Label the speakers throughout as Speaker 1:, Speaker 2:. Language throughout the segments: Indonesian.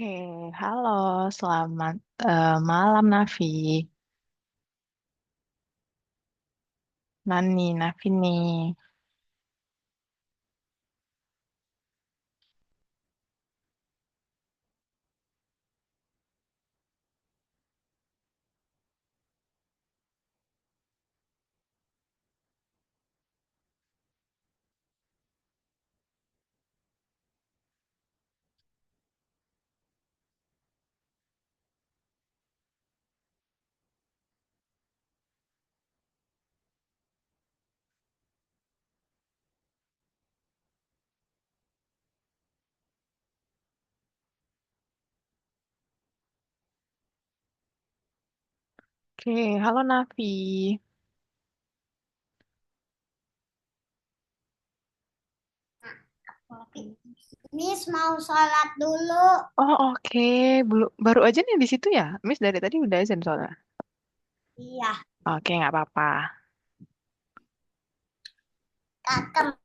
Speaker 1: Oke, halo, selamat malam Nafi. Nani, Nafi nih. Oke, halo Nafi.
Speaker 2: Oke. Miss mau sholat dulu.
Speaker 1: Oh oke, baru aja nih di situ ya. Miss dari tadi udah izin soalnya.
Speaker 2: Iya,
Speaker 1: Oke, nggak apa-apa.
Speaker 2: kakak.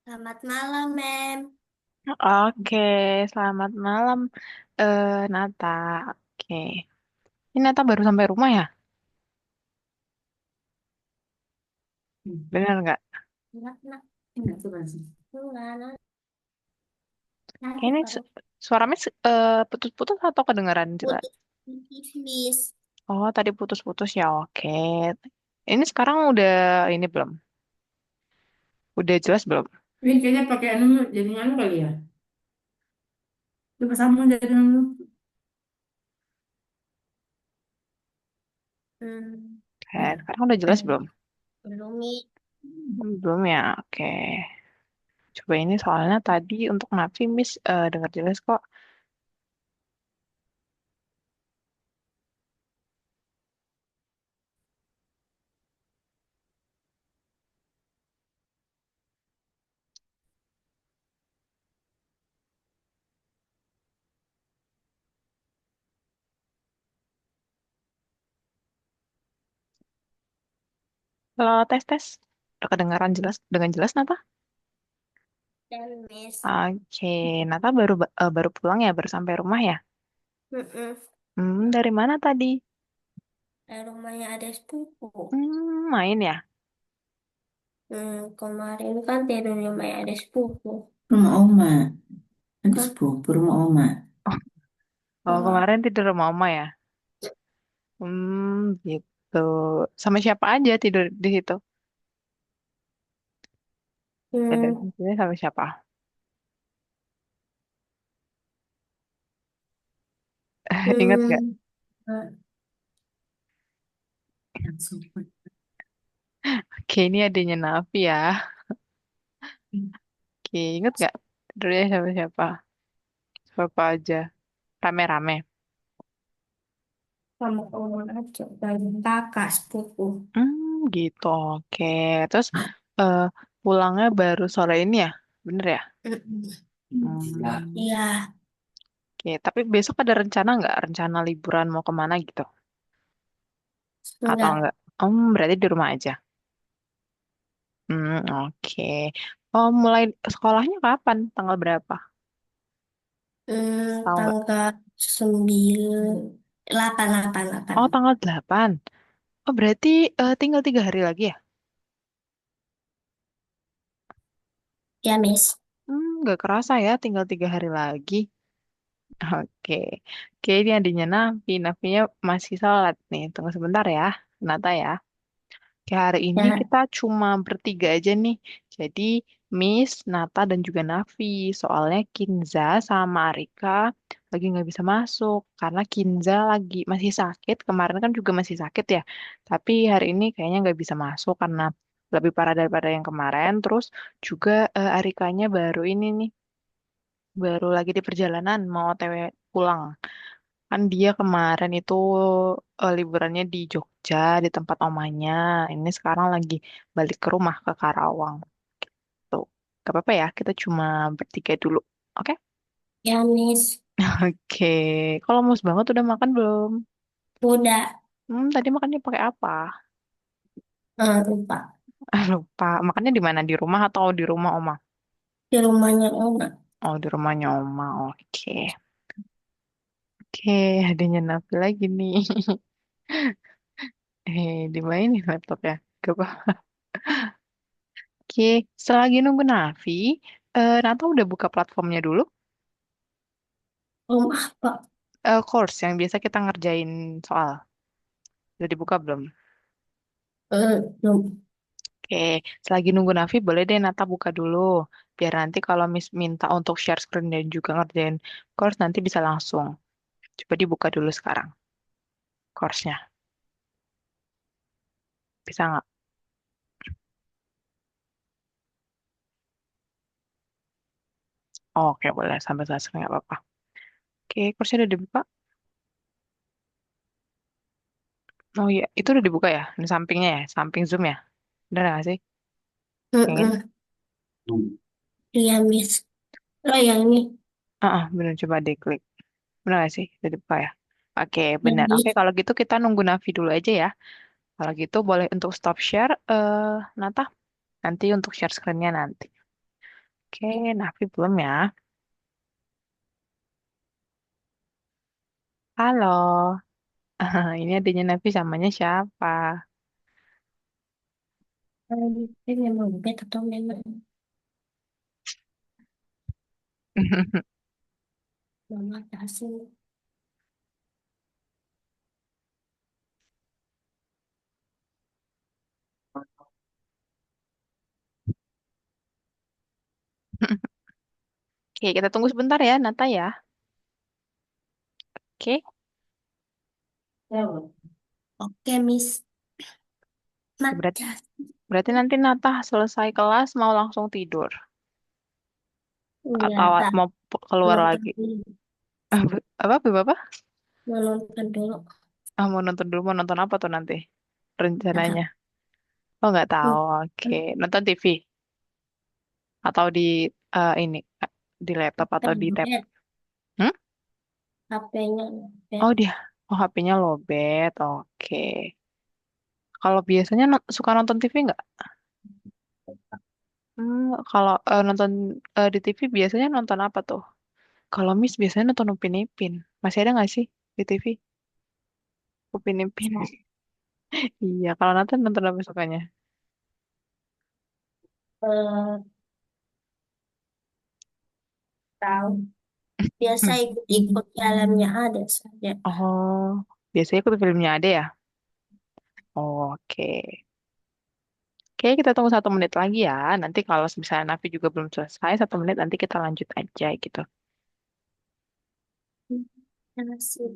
Speaker 2: Selamat malam, Mem.
Speaker 1: Oke, selamat malam, Nata. Oke, ini Nata baru sampai rumah ya? Bener nggak?
Speaker 2: Nak, nak. Enggak tuh kan sih. Enggak, nanti
Speaker 1: Kayaknya
Speaker 2: baru
Speaker 1: suara Miss putus-putus atau kedengaran jelas?
Speaker 2: putus, Miss.
Speaker 1: Oh, tadi putus-putus ya. Oke. Ini sekarang udah ini belum? Udah jelas belum?
Speaker 3: Ini kayaknya pakai anu jadi anu kali ya. Coba sambung jadi anu.
Speaker 1: Sekarang udah jelas belum?
Speaker 2: Belum, Miss.
Speaker 1: Belum ya. Oke. Coba ini soalnya tadi untuk Nafi Miss dengar jelas kok. Kalau tes tes udah kedengaran jelas dengan jelas Nata?
Speaker 2: Dan, Miss.
Speaker 1: Oke. Nata baru pulang ya, baru sampai rumah ya?
Speaker 2: Mm-mm.
Speaker 1: Dari mana tadi?
Speaker 2: Dari rumahnya ada sepupu.
Speaker 1: Main ya?
Speaker 2: Kemarin kan tidur di rumahnya ada sepupu.
Speaker 3: Rumah oma. Ada
Speaker 2: Kan
Speaker 3: sepupu rumah oma.
Speaker 1: Oh,
Speaker 2: rumah.
Speaker 1: kemarin tidur sama Oma ya? Gitu. Sama siapa aja tidur di situ? Tidur
Speaker 2: Hmm,
Speaker 1: di sini sama siapa? Ingat gak?
Speaker 2: hmm,
Speaker 1: Oke, ini adanya Nafi ya. Oke, inget gak? Tidurnya sama siapa? Siapa aja? Rame-rame.
Speaker 2: sama kamu aja. Dan kakak sepupu.
Speaker 1: Gitu. Oke. Terus eh, pulangnya baru sore ini ya? Bener ya?
Speaker 2: Mm-mm.
Speaker 1: Hmm,
Speaker 2: Iya,
Speaker 1: oke. Tapi besok ada rencana nggak? Rencana liburan mau kemana gitu? Atau
Speaker 2: enggak.
Speaker 1: enggak? Berarti di rumah aja. Oke. Oh, mulai sekolahnya kapan? Tanggal berapa? Tahu nggak?
Speaker 2: Tanggal 9, 8, 8, 8.
Speaker 1: Oh, tanggal 8. Oh, berarti tinggal 3 hari lagi ya?
Speaker 2: Ya, Miss.
Speaker 1: Nggak kerasa ya, tinggal 3 hari lagi. Oke. Oke, ini adanya Nafi. Nafinya masih sholat nih. Tunggu sebentar ya, Nata ya. Oke, hari ini
Speaker 2: Ya,
Speaker 1: kita cuma bertiga aja nih. Jadi, Miss, Nata, dan juga Nafi. Soalnya Kinza sama Arika lagi nggak bisa masuk. Karena Kinza lagi masih sakit. Kemarin kan juga masih sakit ya. Tapi hari ini kayaknya nggak bisa masuk karena lebih parah daripada yang kemarin. Terus juga Arikanya baru ini nih. Baru lagi di perjalanan mau OTW pulang. Kan dia kemarin itu liburannya di Jogja, di tempat omanya. Ini sekarang lagi balik ke rumah ke Karawang. Tuh, gak apa-apa ya, kita cuma bertiga dulu. Oke?
Speaker 2: ya, Miss.
Speaker 1: Oke. Kalau mus banget udah makan belum?
Speaker 2: Udah.
Speaker 1: Tadi makannya pakai apa?
Speaker 2: Lupa.
Speaker 1: Lupa. Makannya di mana? Di rumah atau di rumah oma?
Speaker 2: Di rumahnya Oma.
Speaker 1: Oh, di rumahnya oma. Oke. Oke, adanya Nafi lagi nih. Dimainin laptopnya. Gak apa. Oke, selagi nunggu Nafi, Nata udah buka platformnya dulu.
Speaker 2: Om apa?
Speaker 1: Course yang biasa kita ngerjain soal. Udah dibuka belum?
Speaker 2: Belum.
Speaker 1: Oke, selagi nunggu Nafi, boleh deh Nata buka dulu. Biar nanti kalau Miss minta untuk share screen dan juga ngerjain course, nanti bisa langsung. Coba dibuka dulu sekarang, course-nya. Bisa nggak? Oh, oke, boleh. Sampai selesai, nggak apa-apa. Oke, course-nya udah dibuka. Oh iya, itu udah dibuka ya? Di sampingnya ya? Samping Zoom ya? Udah nggak sih? Yang ini?
Speaker 2: Mm-mm. Iya, Miss. Oh, yang ini.
Speaker 1: Bener, coba diklik. Benar nggak sih? Udah dibuka ya? Oke,
Speaker 2: Ya,
Speaker 1: benar. Oke,
Speaker 2: Miss.
Speaker 1: kalau gitu kita nunggu Navi dulu aja ya. Kalau gitu boleh untuk stop share, Nata. Nanti untuk share screen-nya nanti. Oke, Navi belum ya. Halo. Ini adanya Navi samanya siapa?
Speaker 2: Ini memang bed atau memang mama kasih.
Speaker 1: Oke, kita tunggu sebentar ya, Nata ya. Oke,
Speaker 2: Oke, Miss.
Speaker 1: berarti,
Speaker 2: Macas.
Speaker 1: berarti nanti Nata selesai kelas mau langsung tidur.
Speaker 2: Iya,
Speaker 1: Atau
Speaker 2: tak
Speaker 1: mau keluar
Speaker 2: nonton
Speaker 1: lagi.
Speaker 2: dulu.
Speaker 1: Apa, Bapak?
Speaker 2: Mau nonton dulu.
Speaker 1: Mau nonton dulu, mau nonton apa tuh nanti?
Speaker 2: Nggak
Speaker 1: Rencananya.
Speaker 2: tahu.
Speaker 1: Oh, nggak tahu. Oke,
Speaker 2: Hmm.
Speaker 1: nonton TV. Atau di ini, di laptop atau di tab.
Speaker 2: Bed.
Speaker 1: Hmm?
Speaker 2: HP-nya bed.
Speaker 1: Oh dia, oh HP-nya lowbat. Oke. Kalau biasanya suka nonton TV nggak? Kalau nonton di TV biasanya nonton apa tuh? Kalau Miss biasanya nonton Upin Ipin. Masih ada nggak sih di TV? Upin Ipin. Iya, kalau nonton nonton apa sukanya?
Speaker 2: Eh, tahu. Biasa ikut-ikut jalannya ada saja.
Speaker 1: Oh, biasanya ikut filmnya ada ya? Oke. Oke, kita tunggu 1 menit lagi ya. Nanti kalau misalnya Navi juga belum selesai, 1 menit nanti kita lanjut aja gitu.
Speaker 2: Terima kasih.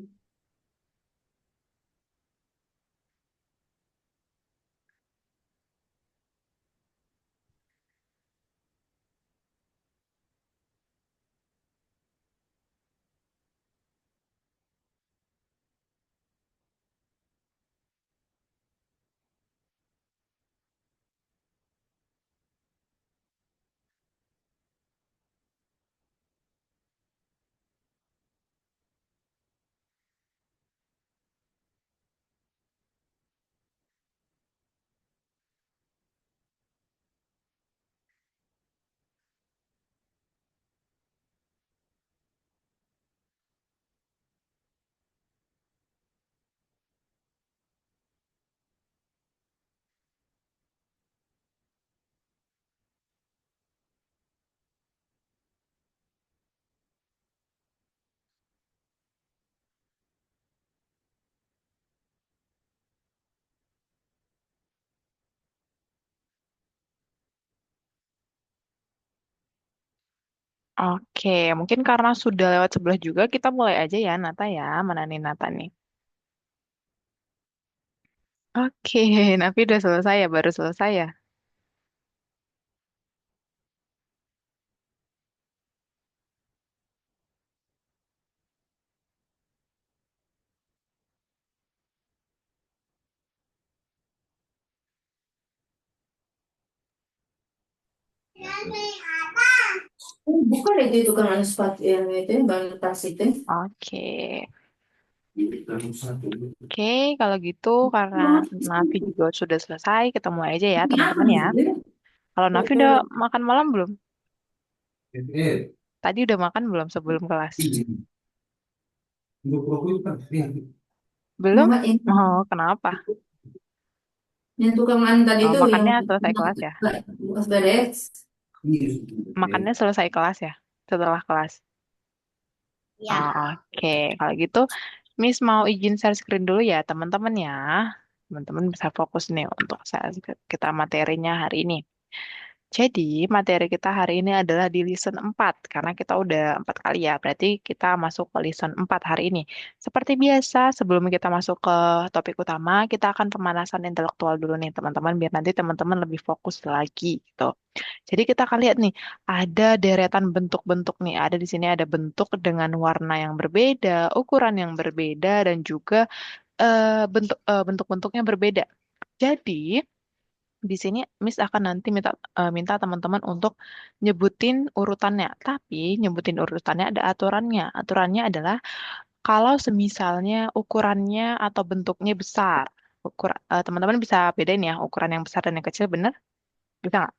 Speaker 1: Oke, mungkin karena sudah lewat sebelah juga, kita mulai aja ya, Nata ya. Mana nih Nata nih? Oke, Nafi udah selesai ya, baru selesai ya.
Speaker 3: Bukan itu tukang anu sepatu yang itu yang bang tas itu.
Speaker 1: Oke, oke, kalau gitu karena Nafi juga sudah selesai, kita mulai aja ya,
Speaker 3: Ini apa
Speaker 1: teman-teman ya.
Speaker 3: nih?
Speaker 1: Kalau Nafi udah
Speaker 3: Foto.
Speaker 1: makan malam belum? Tadi udah makan belum sebelum kelas? Belum?
Speaker 3: Enggak ini.
Speaker 1: Oh, kenapa?
Speaker 3: Yang tukang anu tadi
Speaker 1: Oh,
Speaker 3: itu yang
Speaker 1: makannya selesai kelas ya?
Speaker 3: bekas beres.
Speaker 1: Makannya selesai kelas ya? Setelah kelas?
Speaker 2: Ya.
Speaker 1: Oh, oke, kalau gitu Miss mau izin share screen dulu ya teman-teman ya. Teman-teman bisa fokus nih untuk kita materinya hari ini. Jadi materi kita hari ini adalah di listen 4 karena kita udah 4 kali ya. Berarti kita masuk ke listen 4 hari ini. Seperti biasa sebelum kita masuk ke topik utama, kita akan pemanasan intelektual dulu nih teman-teman biar nanti teman-teman lebih fokus lagi gitu. Jadi kita akan lihat nih, ada deretan bentuk-bentuk nih. Ada di sini ada bentuk dengan warna yang berbeda, ukuran yang berbeda, dan juga bentuk-bentuknya berbeda. Jadi di sini Miss akan nanti minta teman-teman untuk nyebutin urutannya. Tapi nyebutin urutannya ada aturannya. Aturannya adalah kalau semisalnya ukurannya atau bentuknya besar, teman-teman bisa bedain ya ukuran yang besar dan yang kecil, bener? Bisa nggak?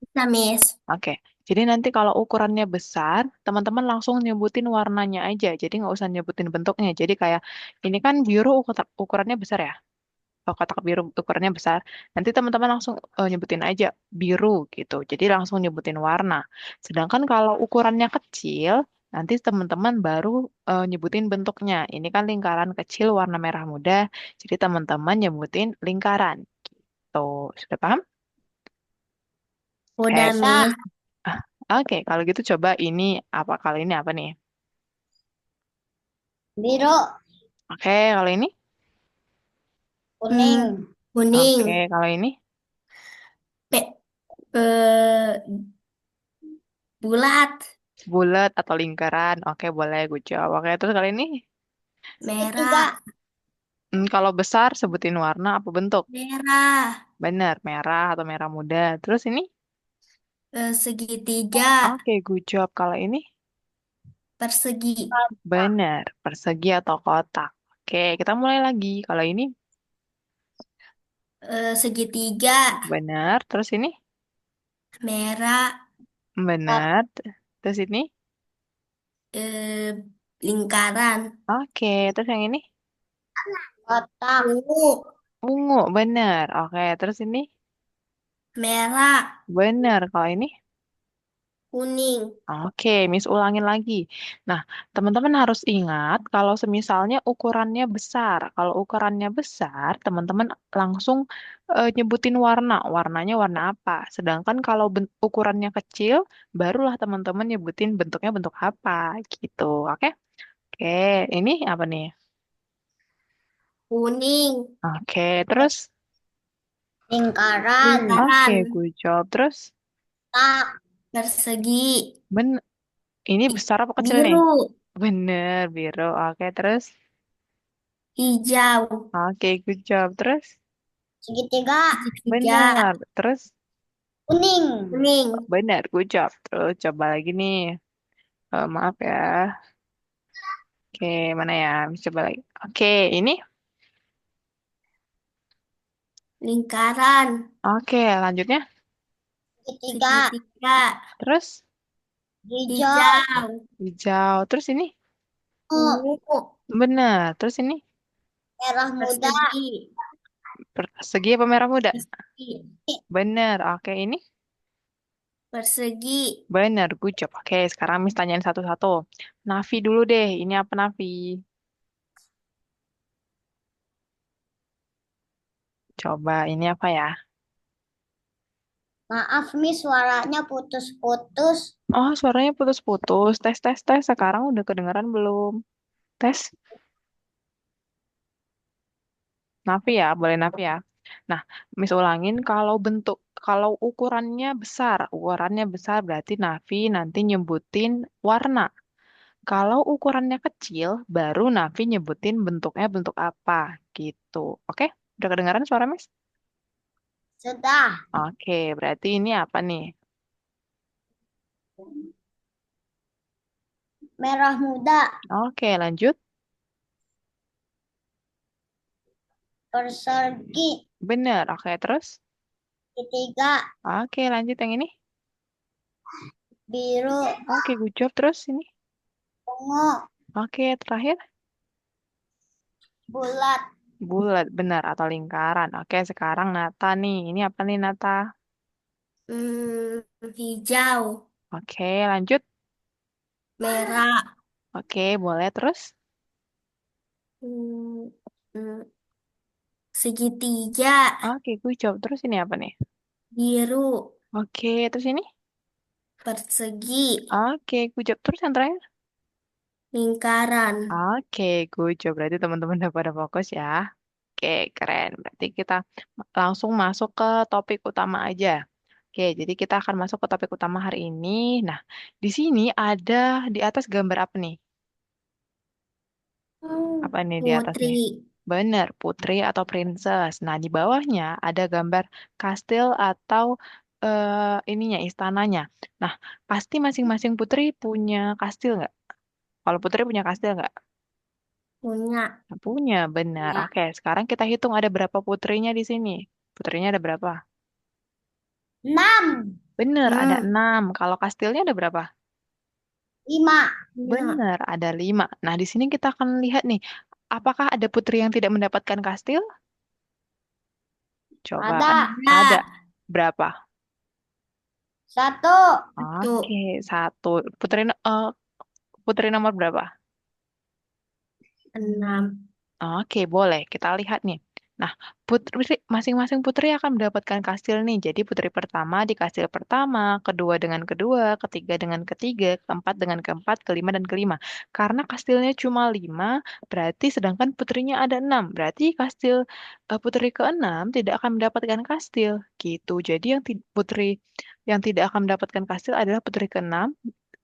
Speaker 2: Bisa, Miss.
Speaker 1: Oke, jadi nanti kalau ukurannya besar, teman-teman langsung nyebutin warnanya aja. Jadi nggak usah nyebutin bentuknya. Jadi kayak ini kan biru ukurannya besar ya. Kalau kotak biru ukurannya besar, nanti teman-teman langsung nyebutin aja biru gitu. Jadi langsung nyebutin warna. Sedangkan kalau ukurannya kecil, nanti teman-teman baru nyebutin bentuknya. Ini kan lingkaran kecil warna merah muda. Jadi teman-teman nyebutin lingkaran. Tuh, sudah paham?
Speaker 2: Udah,
Speaker 1: Oke.
Speaker 2: Miss.
Speaker 1: Ah, oke, kalau gitu coba ini apa kali ini apa nih?
Speaker 2: Biru,
Speaker 1: Oke, kalau ini?
Speaker 2: kuning,
Speaker 1: Oke,
Speaker 2: kuning,
Speaker 1: kalau ini?
Speaker 2: pe, bulat,
Speaker 1: Bulat atau lingkaran? Oke, boleh gue jawab. Oke, terus kali ini?
Speaker 2: merah,
Speaker 1: Kalau besar sebutin warna apa bentuk?
Speaker 2: merah,
Speaker 1: Benar, merah atau merah muda. Terus ini?
Speaker 2: segitiga,
Speaker 1: Oke, gue jawab kalau ini?
Speaker 2: persegi,
Speaker 1: Benar, persegi atau kotak. Oke, kita mulai lagi. Kalau ini?
Speaker 2: segitiga,
Speaker 1: Benar. Terus ini?
Speaker 2: merah,
Speaker 1: Benar. Terus ini?
Speaker 2: eh, lingkaran,
Speaker 1: Oke, terus yang ini?
Speaker 2: kotak, ungu,
Speaker 1: Ungu, benar. Oke, terus ini?
Speaker 2: merah,
Speaker 1: Benar. Kalau ini?
Speaker 2: kuning,
Speaker 1: Oke, Miss ulangin lagi. Nah, teman-teman harus ingat kalau semisalnya ukurannya besar. Kalau ukurannya besar, teman-teman langsung nyebutin warna. Warnanya warna apa. Sedangkan kalau ukurannya kecil, barulah teman-teman nyebutin bentuknya bentuk apa gitu. Oke? Oke, ini apa nih?
Speaker 2: kuning,
Speaker 1: Oke, terus?
Speaker 2: lingkaran,
Speaker 1: Oke,
Speaker 2: lingkaran,
Speaker 1: gue jawab terus.
Speaker 2: kotak, persegi,
Speaker 1: Ben, ini besar apa kecil nih?
Speaker 2: biru,
Speaker 1: Bener, biru. Oke, terus?
Speaker 2: hijau,
Speaker 1: Oke, gue jawab terus.
Speaker 2: segitiga, segitiga,
Speaker 1: Benar. Terus
Speaker 2: kuning, kuning,
Speaker 1: benar, good job. Terus coba lagi nih. Maaf ya. Oke, mana ya? Coba lagi. Oke, ini.
Speaker 2: lingkaran,
Speaker 1: Oke, lanjutnya.
Speaker 2: segitiga, segitiga,
Speaker 1: Terus
Speaker 2: hijau,
Speaker 1: hijau. Terus ini.
Speaker 2: ungu,
Speaker 1: Benar. Terus ini
Speaker 2: merah muda,
Speaker 1: persegi apa merah muda?
Speaker 2: persegi,
Speaker 1: Benar. Oke, ini.
Speaker 2: persegi,
Speaker 1: Benar, good job. Oke, sekarang Miss tanyain satu-satu. Nafi dulu deh. Ini apa Nafi? Coba ini apa ya?
Speaker 2: Maaf, Miss, suaranya putus-putus.
Speaker 1: Oh, suaranya putus-putus. Tes, tes, tes. Sekarang udah kedengeran belum? Tes. Nafi ya, boleh Nafi ya. Nah, Miss ulangin kalau ukurannya besar berarti Nafi nanti nyebutin warna. Kalau ukurannya kecil, baru Nafi nyebutin bentuknya bentuk apa, gitu. Oke? Udah kedengaran suara Miss?
Speaker 2: Sudah.
Speaker 1: Oke, berarti ini apa nih?
Speaker 2: Merah muda,
Speaker 1: Oke, lanjut.
Speaker 2: persegi,
Speaker 1: Bener. Oke, terus?
Speaker 2: ketiga,
Speaker 1: Oke, lanjut yang ini.
Speaker 2: biru,
Speaker 1: Oke, good job. Terus ini.
Speaker 2: ungu,
Speaker 1: Oke, terakhir.
Speaker 2: bulat,
Speaker 1: Bulat, benar. Atau lingkaran. Oke, sekarang Nata nih. Ini apa nih, Nata?
Speaker 4: Hijau,
Speaker 1: Oke, lanjut.
Speaker 4: merah,
Speaker 1: Oke, boleh terus.
Speaker 4: hmm, hmm, segitiga,
Speaker 1: Oke, good job. Terus ini apa nih?
Speaker 4: biru,
Speaker 1: Oke, terus ini?
Speaker 4: persegi,
Speaker 1: Oke, good job. Terus yang terakhir?
Speaker 4: lingkaran.
Speaker 1: Oke, good job. Berarti teman-teman udah pada fokus ya. Oke, keren. Berarti kita langsung masuk ke topik utama aja. Oke, jadi kita akan masuk ke topik utama hari ini. Nah, di sini ada di atas gambar apa nih? Apa nih di atas
Speaker 4: Putri,
Speaker 1: nih? Bener, putri atau princess. Nah, di bawahnya ada gambar kastil atau ininya, istananya. Nah, pasti masing-masing putri punya kastil nggak? Kalau putri punya kastil nggak?
Speaker 4: punya,
Speaker 1: Nah, punya, benar.
Speaker 4: ya,
Speaker 1: Oke, sekarang kita hitung ada berapa putrinya di sini. Putrinya ada berapa?
Speaker 2: 6,
Speaker 1: Bener, ada
Speaker 4: hmm,
Speaker 1: 6. Kalau kastilnya ada berapa?
Speaker 2: 5,
Speaker 4: punya,
Speaker 1: Bener, ada 5. Nah, di sini kita akan lihat nih, apakah ada putri yang tidak mendapatkan kastil? Coba,
Speaker 2: ada,
Speaker 1: ada.
Speaker 4: ada,
Speaker 1: Berapa?
Speaker 2: 1,
Speaker 1: Oke,
Speaker 4: satu,
Speaker 1: 1. Putri nomor berapa?
Speaker 4: 6,
Speaker 1: Oke, boleh. Kita lihat nih. Nah, masing-masing putri akan mendapatkan kastil nih. Jadi putri pertama di kastil pertama, kedua dengan kedua, ketiga dengan ketiga, keempat dengan keempat, kelima dan kelima. Karena kastilnya cuma 5, berarti sedangkan putrinya ada 6. Berarti putri keenam tidak akan mendapatkan kastil. Gitu. Jadi putri yang tidak akan mendapatkan kastil adalah putri keenam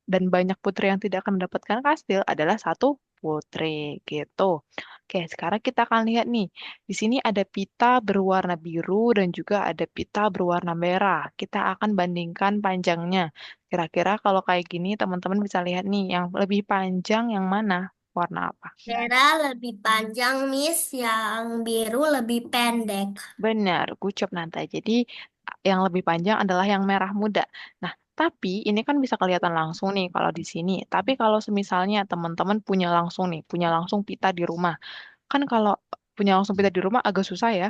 Speaker 1: dan banyak putri yang tidak akan mendapatkan kastil adalah satu putri gitu. Oke, sekarang kita akan lihat nih. Di sini ada pita berwarna biru dan juga ada pita berwarna merah. Kita akan bandingkan panjangnya. Kira-kira kalau kayak gini teman-teman bisa lihat nih, yang lebih panjang yang mana? Warna apa?
Speaker 4: merah lebih panjang, Miss, yang biru lebih pendek.
Speaker 1: Benar, gucap Nanta. Jadi yang lebih panjang adalah yang merah muda. Nah, tapi ini kan bisa kelihatan langsung nih kalau di sini. Tapi kalau semisalnya teman-teman punya langsung pita di rumah. Kan kalau punya langsung pita di rumah agak susah ya,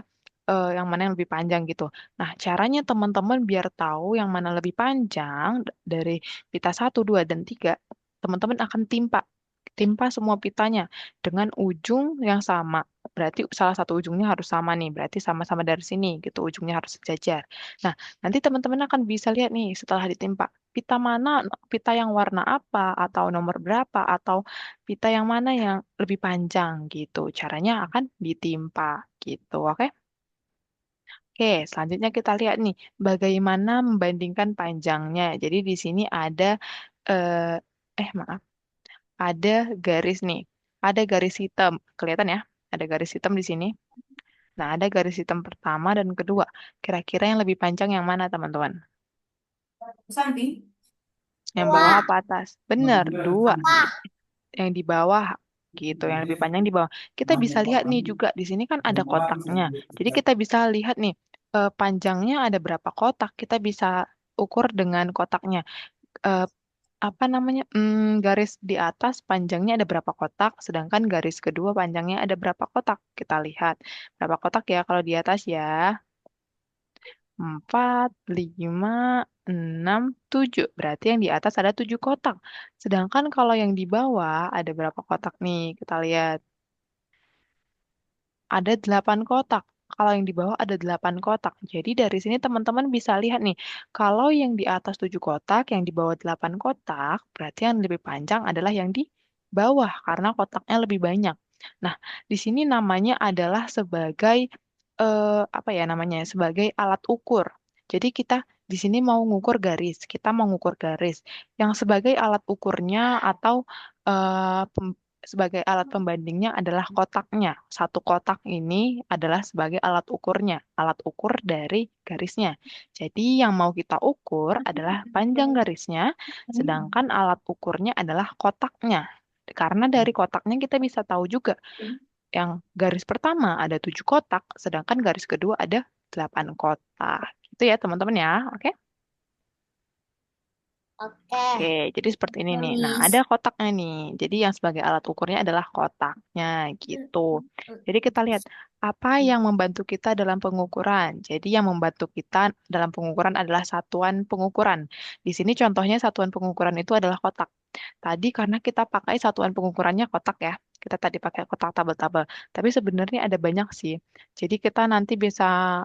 Speaker 1: yang mana yang lebih panjang gitu. Nah, caranya teman-teman biar tahu yang mana lebih panjang dari pita 1, 2, dan 3, teman-teman akan timpa semua pitanya dengan ujung yang sama. Berarti salah satu ujungnya harus sama nih, berarti sama-sama dari sini gitu, ujungnya harus sejajar. Nah, nanti teman-teman akan bisa lihat nih setelah ditimpa, pita mana, pita yang warna apa, atau nomor berapa, atau pita yang mana yang lebih panjang gitu. Caranya akan ditimpa gitu, oke? Oke, selanjutnya kita lihat nih bagaimana membandingkan panjangnya. Jadi di sini eh maaf, ada garis nih. Ada garis hitam, kelihatan ya? Ada garis hitam di sini. Nah, ada garis hitam pertama dan kedua. Kira-kira yang lebih panjang yang mana, teman-teman?
Speaker 3: Santi.
Speaker 1: Yang
Speaker 2: 2,
Speaker 1: bawah apa atas? Benar, dua.
Speaker 2: apa?
Speaker 1: Yang di bawah gitu, yang lebih panjang di bawah. Kita bisa lihat nih juga di sini kan ada kotaknya. Jadi kita bisa lihat nih panjangnya ada berapa kotak. Kita bisa ukur dengan kotaknya. Eh, apa namanya? Garis di atas panjangnya ada berapa kotak, sedangkan garis kedua panjangnya ada berapa kotak. Kita lihat berapa kotak ya kalau di atas ya. 4, 5, 6, 7. Berarti yang di atas ada 7 kotak. Sedangkan kalau yang di bawah ada berapa kotak nih? Kita lihat. Ada 8 kotak. kalau yang di bawah ada 8 kotak. Jadi dari sini teman-teman bisa lihat nih, kalau yang di atas 7 kotak, yang di bawah 8 kotak, berarti yang lebih panjang adalah yang di bawah karena kotaknya lebih banyak. Nah, di sini namanya adalah sebagai apa ya namanya? Sebagai alat ukur. Jadi kita di sini mau ngukur garis, kita mau ngukur garis. Yang sebagai alat ukurnya atau sebagai alat pembandingnya adalah kotaknya. Satu kotak ini adalah sebagai alat ukurnya, alat ukur dari garisnya. Jadi yang mau kita ukur adalah panjang garisnya, sedangkan alat ukurnya adalah kotaknya. Karena dari kotaknya kita bisa tahu juga yang garis pertama ada 7 kotak, sedangkan garis kedua ada 8 kotak. Itu ya teman-teman ya, oke?
Speaker 2: Oke.
Speaker 1: Oke, jadi seperti ini
Speaker 4: Ya,
Speaker 1: nih. Nah,
Speaker 4: Miss.
Speaker 1: ada kotaknya nih. Jadi yang sebagai alat ukurnya adalah kotaknya gitu. Jadi kita lihat apa yang membantu kita dalam pengukuran. Jadi yang membantu kita dalam pengukuran adalah satuan pengukuran. Di sini contohnya satuan pengukuran itu adalah kotak. Tadi karena kita pakai satuan pengukurannya kotak ya. Kita tadi pakai kotak tabel-tabel. Tapi sebenarnya ada banyak sih. Jadi kita nanti bisa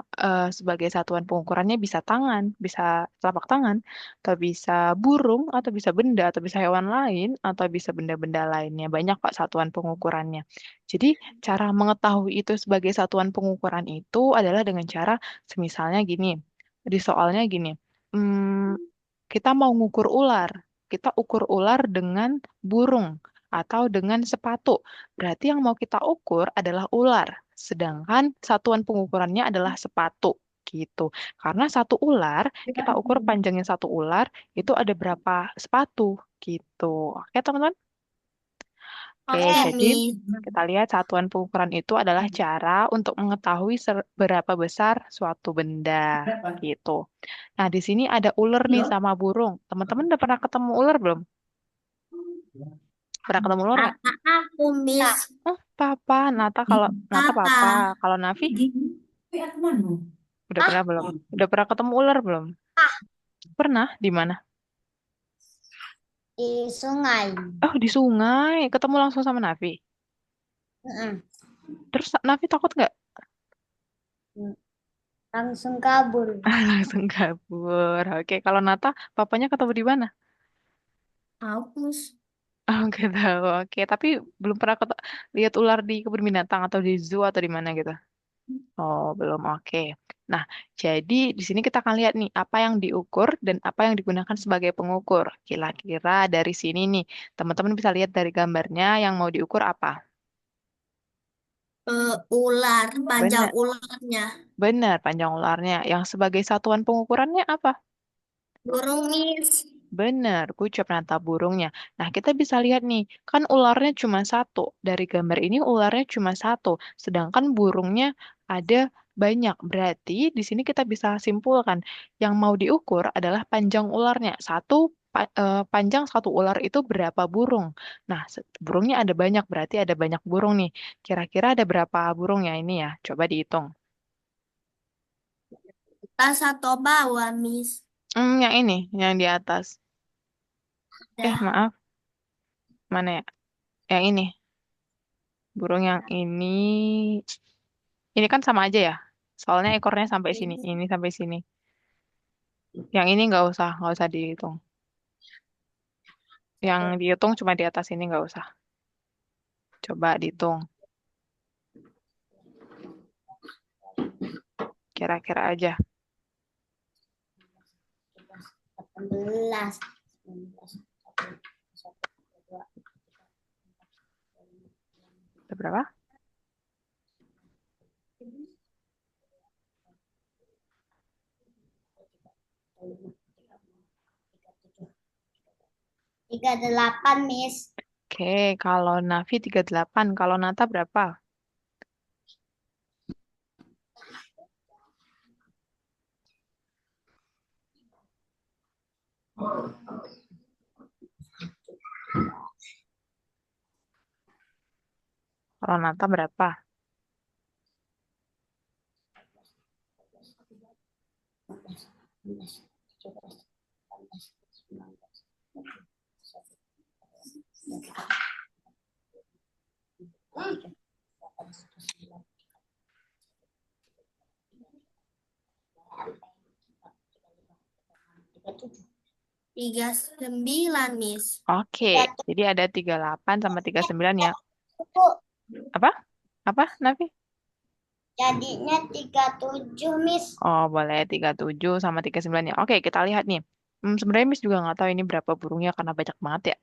Speaker 1: sebagai satuan pengukurannya bisa tangan, bisa telapak tangan, atau bisa burung, atau bisa benda, atau bisa hewan lain, atau bisa benda-benda lainnya. Banyak kok satuan pengukurannya. Jadi cara mengetahui itu sebagai satuan pengukuran itu adalah dengan cara semisalnya gini. Di soalnya gini, hmm, kita mau ngukur ular. Kita ukur ular dengan burung atau dengan sepatu. Berarti yang mau kita ukur adalah ular. Sedangkan satuan pengukurannya adalah sepatu. Gitu. Karena satu ular, kita ukur panjangnya satu ular, itu ada berapa sepatu. Gitu. Oke, teman-teman? Oke,
Speaker 4: Oke,
Speaker 1: jadi
Speaker 4: Miss.
Speaker 1: kita lihat satuan pengukuran itu adalah cara untuk mengetahui berapa besar suatu benda.
Speaker 3: Berapa?
Speaker 1: Gitu. Nah, di sini ada ular nih
Speaker 3: Kilo?
Speaker 1: sama burung. Teman-teman udah pernah ketemu ular belum? Pernah ketemu ular nggak?
Speaker 4: Papa aku, Miss.
Speaker 1: Oh, Papa. Nata
Speaker 4: Papa.
Speaker 1: Papa. Kalau Nafi,
Speaker 3: Gini. Aku mana?
Speaker 1: udah pernah belum? Udah pernah ketemu ular belum? Pernah? Di mana?
Speaker 2: Di sungai.
Speaker 1: Oh, di sungai. Ketemu langsung sama Nafi.
Speaker 2: Mm-mm.
Speaker 1: Terus Nafi takut nggak?
Speaker 2: Langsung kabur.
Speaker 1: Langsung kabur. Oke, kalau Nata, papanya ketemu di mana?
Speaker 4: Aku, Miss.
Speaker 1: Oh, nggak tahu. Oke, tapi belum pernah lihat ular di kebun binatang atau di zoo atau di mana gitu. Oh, belum. Oke. Nah, jadi di sini kita akan lihat nih apa yang diukur dan apa yang digunakan sebagai pengukur. Kira-kira dari sini nih, teman-teman bisa lihat dari gambarnya yang mau diukur apa?
Speaker 4: Ular, panjang
Speaker 1: Benar,
Speaker 4: ularnya.
Speaker 1: benar panjang ularnya. Yang sebagai satuan pengukurannya apa?
Speaker 4: Burung, Miss.
Speaker 1: Benar, kucap nata burungnya. Nah, kita bisa lihat nih, kan ularnya cuma satu. Dari gambar ini ularnya cuma satu, sedangkan burungnya ada banyak. Berarti di sini kita bisa simpulkan, yang mau diukur adalah panjang ularnya. Panjang satu ular itu berapa burung? Nah, burungnya ada banyak, berarti ada banyak burung nih. Kira-kira ada berapa burung ya ini ya? Coba dihitung.
Speaker 4: Tas atau bawah, Miss.
Speaker 1: Yang ini, yang di atas.
Speaker 4: Dah.
Speaker 1: Maaf, mana ya? Yang ini. Burung yang ini kan sama aja ya. Soalnya ekornya sampai sini, ini sampai sini. Yang ini nggak usah dihitung. Yang dihitung cuma di atas ini nggak usah. Coba dihitung. Kira-kira aja.
Speaker 2: 18.
Speaker 1: Ada berapa?
Speaker 2: 38, Miss.
Speaker 1: Oke, kalau Navi 38, kalau Nata berapa? Kalau Nata berapa?
Speaker 2: 17,
Speaker 4: 39, Miss.
Speaker 1: Oke, jadi ada 38 sama 39 ya.
Speaker 2: Bu,
Speaker 1: Apa? Apa, Nafi?
Speaker 2: jadinya 37, Miss.
Speaker 1: Oh, boleh 37 sama 39 ya. Oke, kita lihat nih. Sebenarnya Miss juga nggak tahu ini berapa burungnya karena banyak banget ya.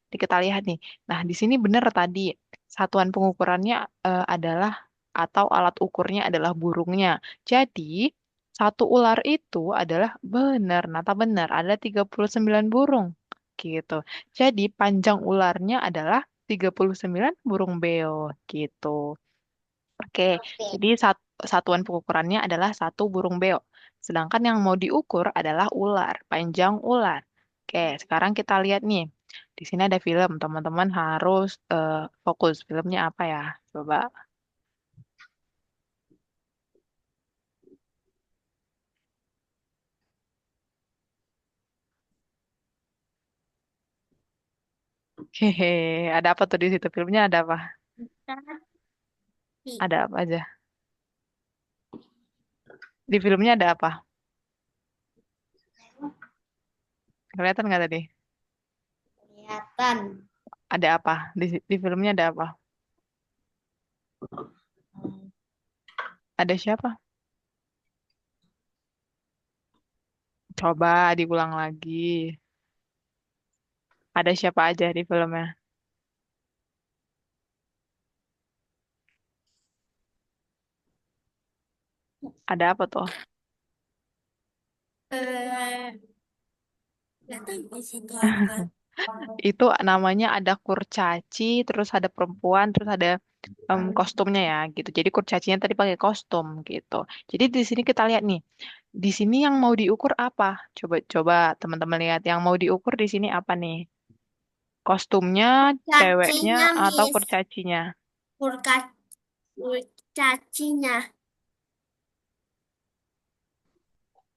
Speaker 1: Jadi kita lihat nih. Nah, di sini benar tadi satuan pengukurannya adalah atau alat ukurnya adalah burungnya. Jadi, satu ular itu adalah benar, Nata benar, ada 39 burung. Gitu. Jadi, panjang ularnya adalah 39 burung beo gitu. Oke,
Speaker 2: Oke.
Speaker 1: jadi satuan pengukurannya adalah satu burung beo. Sedangkan yang mau diukur adalah ular, panjang ular. Oke, sekarang kita lihat nih. Di sini ada film, teman-teman harus fokus. Filmnya apa ya? Coba. Hehe, ada apa tuh di situ? Filmnya ada apa?
Speaker 4: Tapi
Speaker 1: Ada apa aja? Di filmnya ada apa? Kelihatan nggak tadi?
Speaker 2: Kelihatan.
Speaker 1: Ada apa? Di filmnya ada apa? Ada siapa? Coba diulang lagi. Ada siapa aja di filmnya? Ada apa tuh?
Speaker 4: eh nggak tahu di situ apa.
Speaker 1: Itu namanya ada kurcaci, terus ada perempuan, terus ada kostumnya ya gitu. Jadi kurcacinya tadi pakai kostum gitu. Jadi di sini kita lihat nih, di sini yang mau diukur apa? Coba teman-teman lihat yang mau diukur di sini apa nih? Kostumnya, ceweknya,
Speaker 4: Cacinya,
Speaker 1: atau
Speaker 4: Miss.
Speaker 1: kurcacinya?
Speaker 4: Kurcacinya.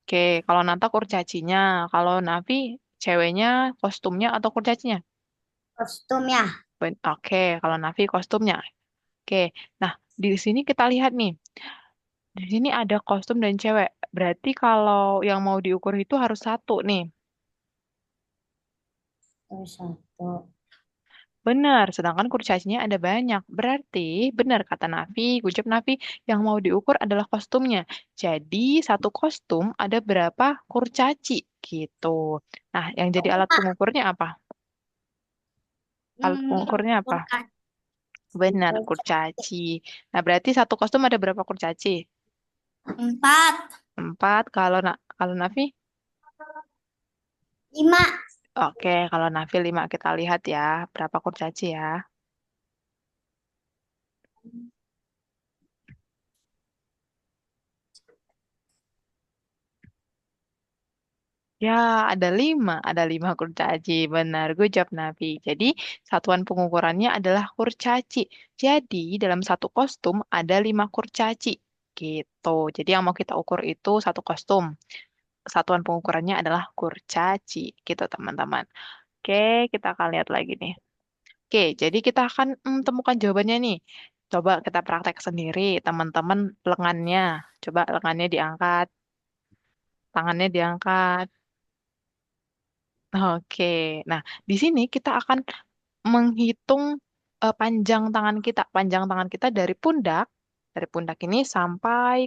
Speaker 1: Oke, kalau Nata kurcacinya, kalau Navi ceweknya, kostumnya atau kurcacinya?
Speaker 2: Kostumnya.
Speaker 1: Oke, kalau Navi kostumnya. Oke, nah di sini kita lihat nih. Di sini ada kostum dan cewek. Berarti kalau yang mau diukur itu harus satu nih.
Speaker 2: Terus satu.
Speaker 1: Benar, sedangkan kurcacinya ada banyak. Berarti benar kata Nafi, ucap Nafi, yang mau diukur adalah kostumnya. Jadi satu kostum ada berapa kurcaci gitu. Nah, yang jadi alat pengukurnya apa? Alat
Speaker 2: Hmm,
Speaker 1: pengukurnya apa?
Speaker 4: Kurcaci.
Speaker 1: Benar, kurcaci. Nah, berarti satu kostum ada berapa kurcaci?
Speaker 4: 4.
Speaker 1: Empat. Kalau Nafi?
Speaker 2: 5.
Speaker 1: Oke, kalau Nafi lima kita lihat ya, berapa kurcaci ya. Ya, ada lima kurcaci. Benar, gue jawab Nafi. Jadi, satuan pengukurannya adalah kurcaci. Jadi, dalam satu kostum ada lima kurcaci. Gitu. Jadi, yang mau kita ukur itu satu kostum. Satuan pengukurannya adalah kurcaci. Gitu, teman-teman. Oke, kita akan lihat lagi nih. Oke, jadi kita akan temukan jawabannya nih. Coba kita praktek sendiri, teman-teman, lengannya. Coba lengannya diangkat, tangannya diangkat. Oke, nah di sini kita akan menghitung panjang tangan kita. Panjang tangan kita dari pundak ini sampai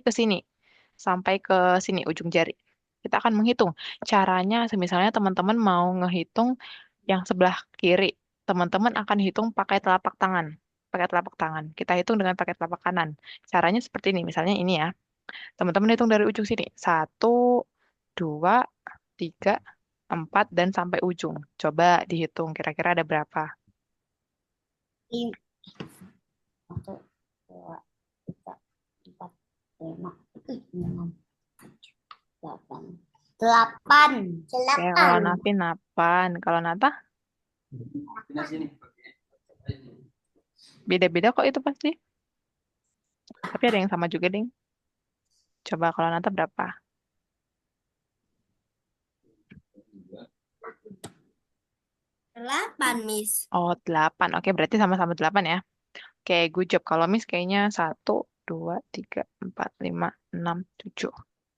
Speaker 1: ke sini ujung jari. Kita akan menghitung. Caranya, misalnya teman-teman mau ngehitung yang sebelah kiri, teman-teman akan hitung pakai telapak tangan. Pakai telapak tangan. Kita hitung dengan pakai telapak kanan. Caranya seperti ini. Misalnya ini ya. Teman-teman hitung dari ujung sini. Satu, dua, tiga, empat, dan sampai ujung. Coba dihitung kira-kira ada berapa.
Speaker 2: 1, 2, 3, 4, 5, 6, 8. 8.
Speaker 1: Oke, kalau
Speaker 2: 8.
Speaker 1: Nafi 8. Kalau Nata, beda-beda kok itu pasti. Tapi ada yang sama juga, Ding. Coba kalau Nata berapa?
Speaker 4: 8, Miss.
Speaker 1: Oh, 8. Oke, berarti sama-sama 8 ya. Oke, good job. Kalau Miss kayaknya 1, 2, 3, 4, 5, 6, 7,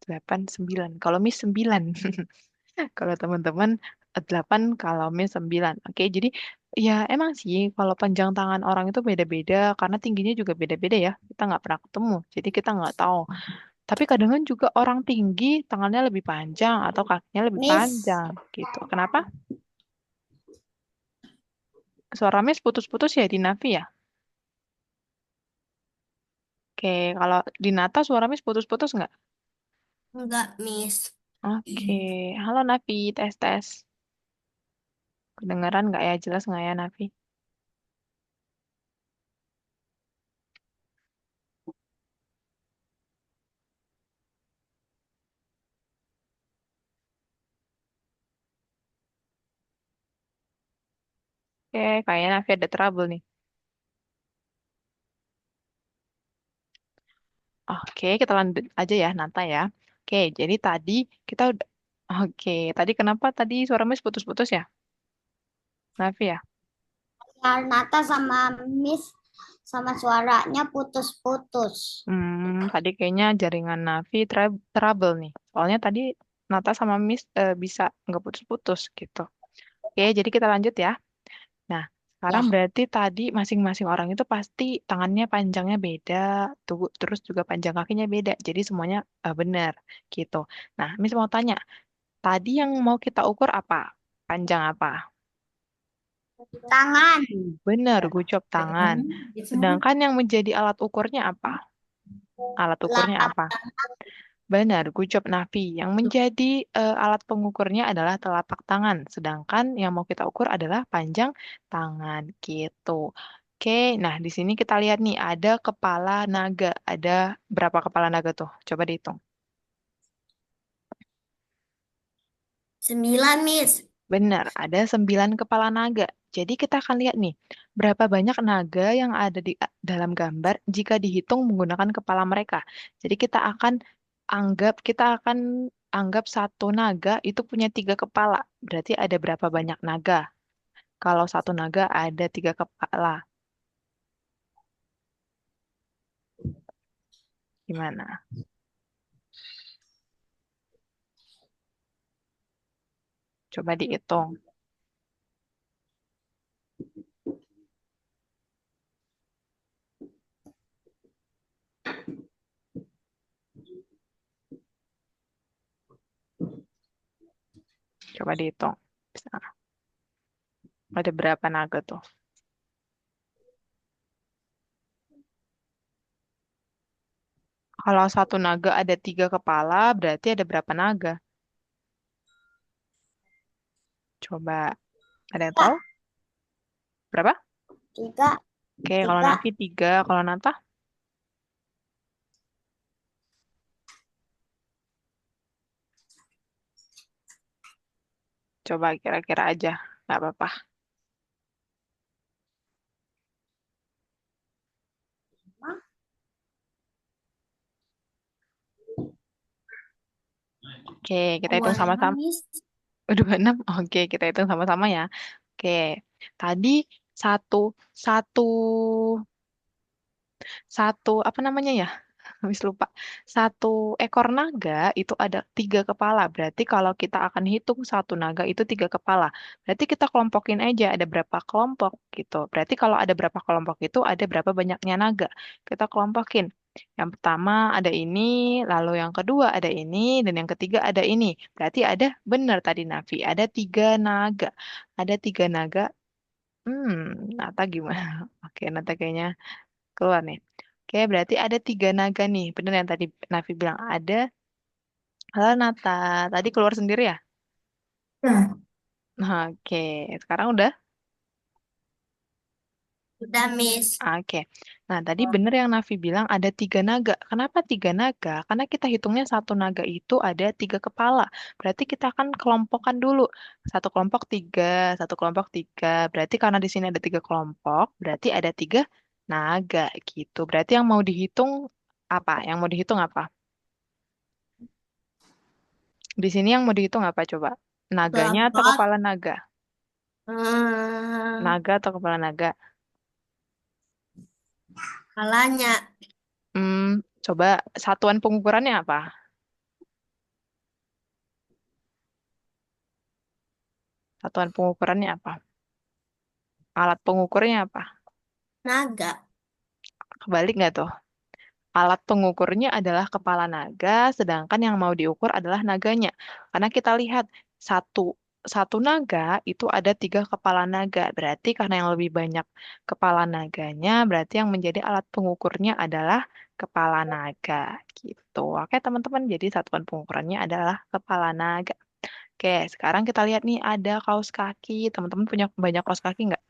Speaker 1: 8, 9. Kalau Miss 9. Kalau teman-teman 8 kalau Miss 9. Oke, jadi ya emang sih kalau panjang tangan orang itu beda-beda karena tingginya juga beda-beda ya. Kita nggak pernah ketemu, jadi kita nggak tahu. Tapi kadang kan juga orang tinggi tangannya lebih panjang atau kakinya lebih
Speaker 2: Miss,
Speaker 1: panjang gitu. Kenapa? Suara Miss putus-putus ya di Navi ya? Oke, kalau di Nata suara Miss putus-putus nggak?
Speaker 4: Enggak, Miss.
Speaker 1: Oke, halo Navi, tes-tes. Kedengeran nggak ya? Jelas nggak ya Navi? Oke, kayaknya Navi ada trouble nih. Oke, kita lanjut aja ya, Nata ya. Oke, jadi tadi kita udah... Oke, tadi kenapa tadi suara Miss putus-putus ya? Navi ya?
Speaker 2: Nata sama Miss sama suaranya putus-putus.
Speaker 1: Tadi kayaknya jaringan Navi trouble nih. Soalnya tadi Nata sama Miss bisa nggak putus-putus gitu. Oke, jadi kita lanjut ya. Nah, sekarang
Speaker 2: Ya,
Speaker 1: berarti tadi masing-masing orang itu pasti tangannya panjangnya beda, terus juga panjang kakinya beda. Jadi semuanya benar gitu. Nah, Miss mau tanya, tadi yang mau kita ukur apa? Panjang apa?
Speaker 2: tangan,
Speaker 1: Benar, gucop tangan.
Speaker 3: Gitu.
Speaker 1: Sedangkan yang menjadi alat ukurnya apa? Alat ukurnya
Speaker 2: telapak
Speaker 1: apa? Benar, gucop navi. Yang menjadi alat pengukurnya adalah telapak tangan. Sedangkan yang mau kita ukur adalah panjang tangan gitu. Oke, nah di sini kita lihat nih ada kepala naga. Ada berapa kepala naga tuh? Coba dihitung.
Speaker 4: 9, Miss.
Speaker 1: Benar, ada 9 kepala naga. Jadi kita akan lihat nih, berapa banyak naga yang ada di dalam gambar jika dihitung menggunakan kepala mereka. Jadi kita akan anggap satu naga itu punya 3 kepala. Berarti ada berapa banyak naga? Kalau satu naga ada 3 kepala, gimana? Coba dihitung. Coba dihitung. Bisa. Ada berapa naga tuh? Kalau satu naga ada 3 kepala, berarti ada berapa naga? Coba, ada yang tahu? Berapa?
Speaker 2: tiga,
Speaker 1: Oke, kalau
Speaker 2: tiga,
Speaker 1: Nafi 3, kalau Nata? Coba kira-kira aja, nggak apa-apa. Oke, kita hitung
Speaker 4: 26,
Speaker 1: sama-sama.
Speaker 4: Miss.
Speaker 1: 26. Oke, kita hitung sama-sama ya. Oke, tadi satu, satu, satu, apa namanya ya? Habis lupa. Satu ekor naga itu ada 3 kepala. Berarti kalau kita akan hitung satu naga itu 3 kepala. Berarti kita kelompokin aja ada berapa kelompok gitu. Berarti kalau ada berapa kelompok itu ada berapa banyaknya naga. Kita kelompokin. Yang pertama ada ini, lalu yang kedua ada ini, dan yang ketiga ada ini. Berarti ada benar tadi Nafi. Ada 3 naga. Ada 3 naga. Nata gimana? Oke, Nata kayaknya keluar nih. Oke, berarti ada 3 naga nih. Bener yang tadi Nafi bilang ada. Halo Nata, tadi keluar sendiri ya?
Speaker 3: Nah,
Speaker 1: Oke, sekarang udah?
Speaker 4: Udah, Miss.
Speaker 1: Oke. Nah, tadi bener yang Nafi bilang ada 3 naga. Kenapa 3 naga? Karena kita hitungnya satu naga itu ada 3 kepala. Berarti kita akan kelompokkan dulu. Satu kelompok 3, satu kelompok 3. Berarti karena di sini ada 3 kelompok, berarti ada 3 naga gitu. Berarti yang mau dihitung apa? Yang mau dihitung apa? Di sini yang mau dihitung apa coba? Naganya atau
Speaker 4: Bapak,
Speaker 1: kepala naga?
Speaker 4: hmm,
Speaker 1: Naga atau kepala naga?
Speaker 4: kalanya.
Speaker 1: Hmm, coba satuan pengukurannya apa? Satuan pengukurannya apa? Alat pengukurnya apa?
Speaker 4: Naga.
Speaker 1: Kebalik nggak tuh? Alat pengukurnya adalah kepala naga, sedangkan yang mau diukur adalah naganya. Karena kita lihat satu satu naga itu ada 3 kepala naga. Berarti karena yang lebih banyak kepala naganya, berarti yang menjadi alat pengukurnya adalah kepala naga. Gitu. Oke, teman-teman. Jadi satuan pengukurannya adalah kepala naga. Oke, sekarang kita lihat nih ada kaos kaki. Teman-teman punya banyak kaos kaki nggak?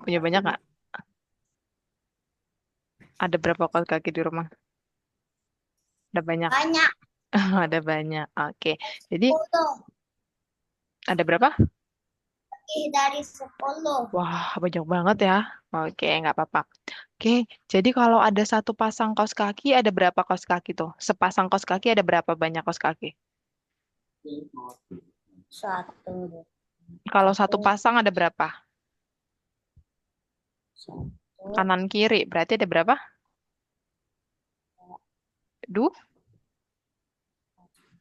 Speaker 1: Punya banyak nggak? Ada berapa kaos kaki di rumah? Ada banyak.
Speaker 2: Banyak.
Speaker 1: Ada banyak. Oke. Jadi
Speaker 2: 10.
Speaker 1: ada berapa?
Speaker 2: Lebih dari 10.
Speaker 1: Wah, banyak banget ya. Oke, nggak apa-apa. Oke, jadi kalau ada satu pasang kaos kaki, ada berapa kaos kaki tuh? Sepasang kaos kaki ada berapa banyak kaos kaki?
Speaker 2: Satu.
Speaker 1: Kalau satu pasang ada berapa?
Speaker 2: Satu.
Speaker 1: Kanan kiri, berarti ada berapa? Dua?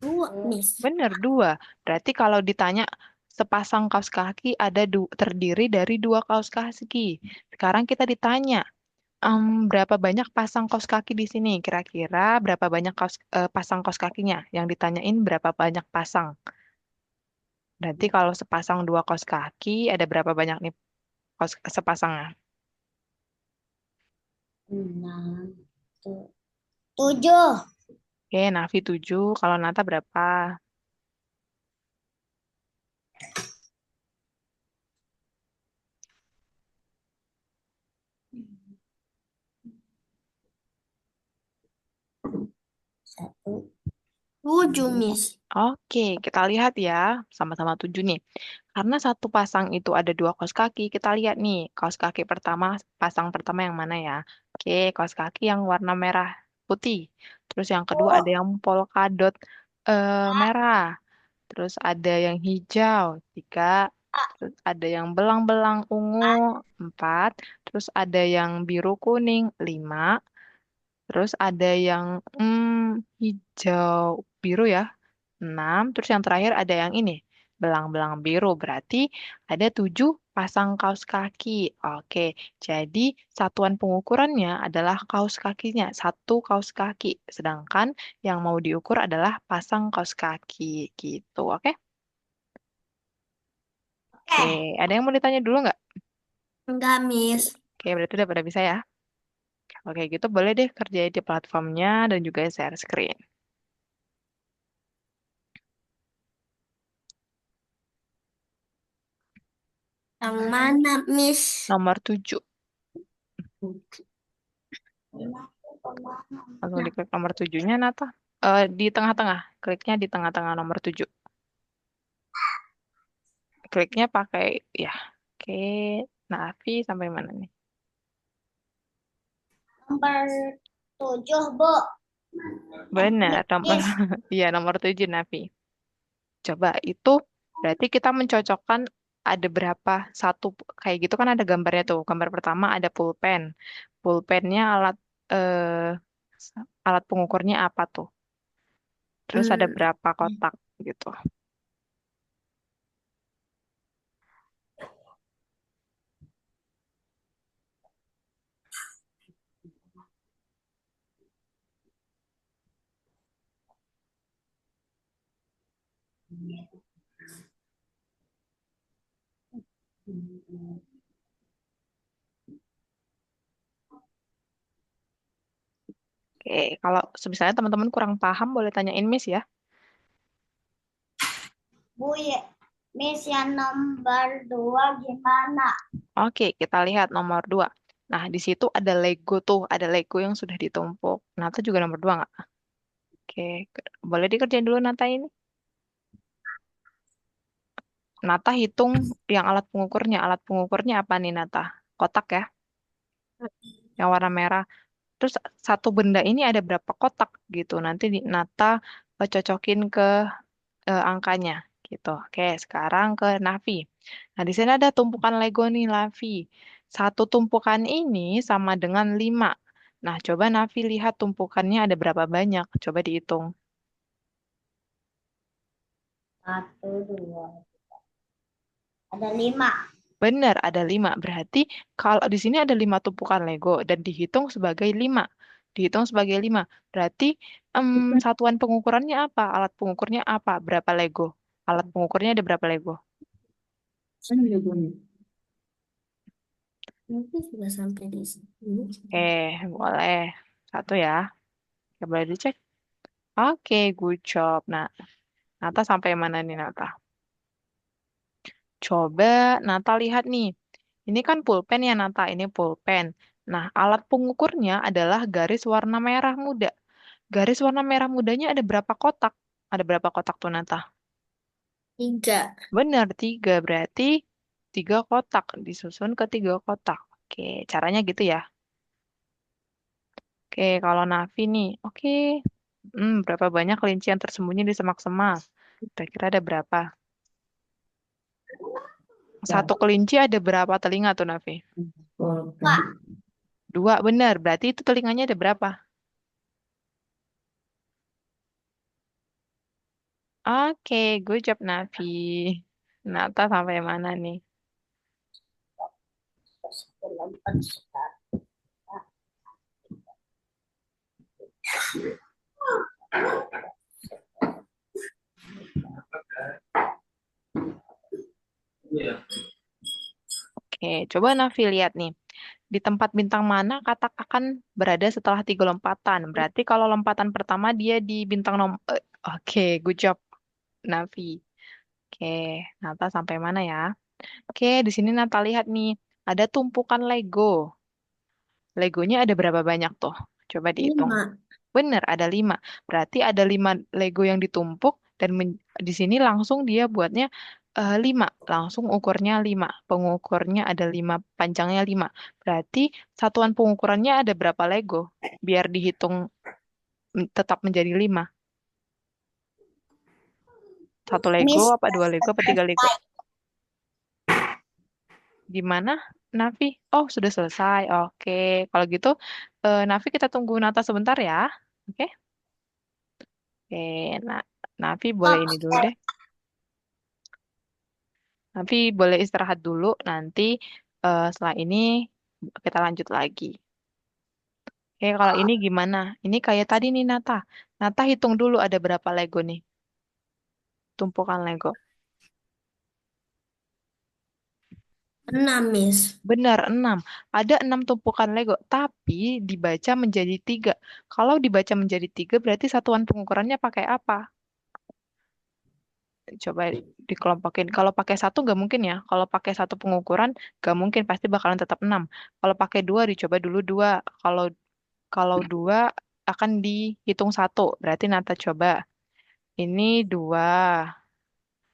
Speaker 4: Dua, Miss.
Speaker 1: Bener, dua. Berarti kalau ditanya sepasang kaos kaki ada terdiri dari 2 kaos kaki. Sekarang kita ditanya, berapa banyak pasang kaos kaki di sini? Kira-kira berapa banyak pasang kaos kakinya? Yang ditanyain berapa banyak pasang? Berarti kalau sepasang 2 kaos kaki, ada berapa banyak nih sepasangnya?
Speaker 2: 6. 7.
Speaker 1: Oke, Nafi 7. Kalau Nata berapa?
Speaker 2: Satu.
Speaker 4: 7, Miss.
Speaker 1: Oke, kita lihat ya. Sama-sama 7 nih. Karena satu pasang itu ada 2 kaos kaki, kita lihat nih. Kaos kaki pertama, pasang pertama yang mana ya? Oke, kaos kaki yang warna merah putih. Terus yang kedua ada yang polkadot merah. Terus ada yang hijau, 3. Terus ada yang belang-belang ungu, 4. Terus ada yang biru kuning, 5. Terus ada yang hijau biru ya, 6. Terus yang terakhir ada yang ini, belang-belang biru. Berarti ada 7 pasang kaos kaki. Oke, jadi satuan pengukurannya adalah kaos kakinya, 1 kaos kaki. Sedangkan yang mau diukur adalah pasang kaos kaki. Gitu, oke? Oke,
Speaker 2: Oke.
Speaker 1: ada yang mau ditanya dulu nggak?
Speaker 4: Enggak, Miss.
Speaker 1: Oke, berarti udah pada bisa ya. Oke, gitu boleh deh kerjain di platformnya dan juga share screen.
Speaker 4: Yang mana, Miss?
Speaker 1: Nomor 7. Langsung diklik nomor 7-nya, Nata. Di tengah-tengah. Kliknya di tengah-tengah nomor 7. Kliknya pakai, ya. Oke, Navi sampai mana nih?
Speaker 2: Nomor 7, Bu.
Speaker 1: Benar, nomor,
Speaker 2: Miss.
Speaker 1: iya nomor 7, Navi. Coba, itu berarti kita mencocokkan ada berapa satu, kayak gitu kan ada gambarnya tuh. Gambar pertama ada pulpen. Pulpennya alat pengukurnya apa tuh? Terus ada
Speaker 4: Hmm.
Speaker 1: berapa kotak gitu. Oke, kalau misalnya teman-teman kurang paham boleh tanyain Miss ya.
Speaker 2: Bu, ya. Miss yang nomor 2 gimana?
Speaker 1: Oke, kita lihat nomor 2. Nah, di situ ada Lego tuh, ada Lego yang sudah ditumpuk. Nata juga nomor 2 nggak? Oke, boleh dikerjain dulu Nata ini. Nata hitung yang alat pengukurnya. Alat pengukurnya apa nih Nata? Kotak ya, yang warna merah. Terus satu benda ini ada berapa kotak gitu. Nanti Nata cocokin ke angkanya gitu. Oke, sekarang ke Navi. Nah, di sini ada tumpukan Lego nih, Navi. Satu tumpukan ini sama dengan 5. Nah, coba Navi lihat tumpukannya ada berapa banyak. Coba dihitung.
Speaker 2: Satu, dua. Ada 5.
Speaker 1: Benar, ada 5. Berarti kalau di sini ada 5 tumpukan Lego dan dihitung sebagai 5. Dihitung sebagai 5. Berarti satuan pengukurannya apa? Alat pengukurnya apa? Berapa Lego? Alat pengukurnya ada berapa Lego?
Speaker 3: Sana legonya.
Speaker 4: Nanti sudah sampai di sini.
Speaker 1: Boleh. Satu ya. Oke, boleh dicek. Oke, good job. Nah, Nata sampai mana nih, Nata? Coba Nata lihat nih. Ini kan pulpen ya, Nata. Ini pulpen. Nah, alat pengukurnya adalah garis warna merah muda. Garis warna merah mudanya ada berapa kotak? Ada berapa kotak tuh, Nata?
Speaker 4: 3.
Speaker 1: Benar, 3. Berarti 3 kotak. Disusun ke 3 kotak. Oke, caranya gitu ya. Oke, kalau Navi nih. Oke. Berapa banyak kelinci yang tersembunyi di semak-semak? Kira-kira ada berapa?
Speaker 3: Ya,
Speaker 1: Satu kelinci ada berapa telinga tuh, Navi?
Speaker 3: pulpen.
Speaker 1: 2, benar. Berarti itu telinganya ada berapa? Oke, good job, Navi. Nata sampai mana nih? Oke, coba Navi lihat nih. Di tempat bintang mana katak akan berada setelah 3 lompatan? Berarti kalau lompatan pertama dia di bintang Oke, good job, Navi. Oke, Nata sampai mana ya? Oke, di sini Nata lihat nih. Ada tumpukan Lego. Legonya ada berapa banyak tuh? Coba dihitung.
Speaker 4: 5.
Speaker 1: Bener, ada 5. Berarti ada 5 Lego yang ditumpuk dan di sini langsung dia buatnya 5. Langsung ukurnya 5. Pengukurnya ada 5, panjangnya 5. Berarti satuan pengukurannya ada berapa Lego? Biar dihitung tetap menjadi 5. Satu Lego,
Speaker 2: Miss,
Speaker 1: apa 2 Lego, apa 3 Lego? Gimana, Navi? Oh, sudah selesai. Oke, kalau gitu Navi kita tunggu Nata sebentar ya. Oke, Oke, nah, Navi boleh ini dulu deh. Navi boleh istirahat dulu. Nanti setelah ini kita lanjut lagi. Oke, kalau ini gimana? Ini kayak tadi nih Nata. Nata hitung dulu ada berapa Lego nih? Tumpukan Lego.
Speaker 4: 6, Miss.
Speaker 1: Benar, 6. Ada 6 tumpukan Lego, tapi dibaca menjadi 3. Kalau dibaca menjadi 3, berarti satuan pengukurannya pakai apa? Coba dikelompokin. Kalau pakai satu nggak mungkin ya. Kalau pakai satu pengukuran nggak mungkin, pasti bakalan tetap 6. Kalau pakai 2, dicoba dulu 2. Kalau kalau 2 akan dihitung satu. Berarti Nata coba. Ini 2,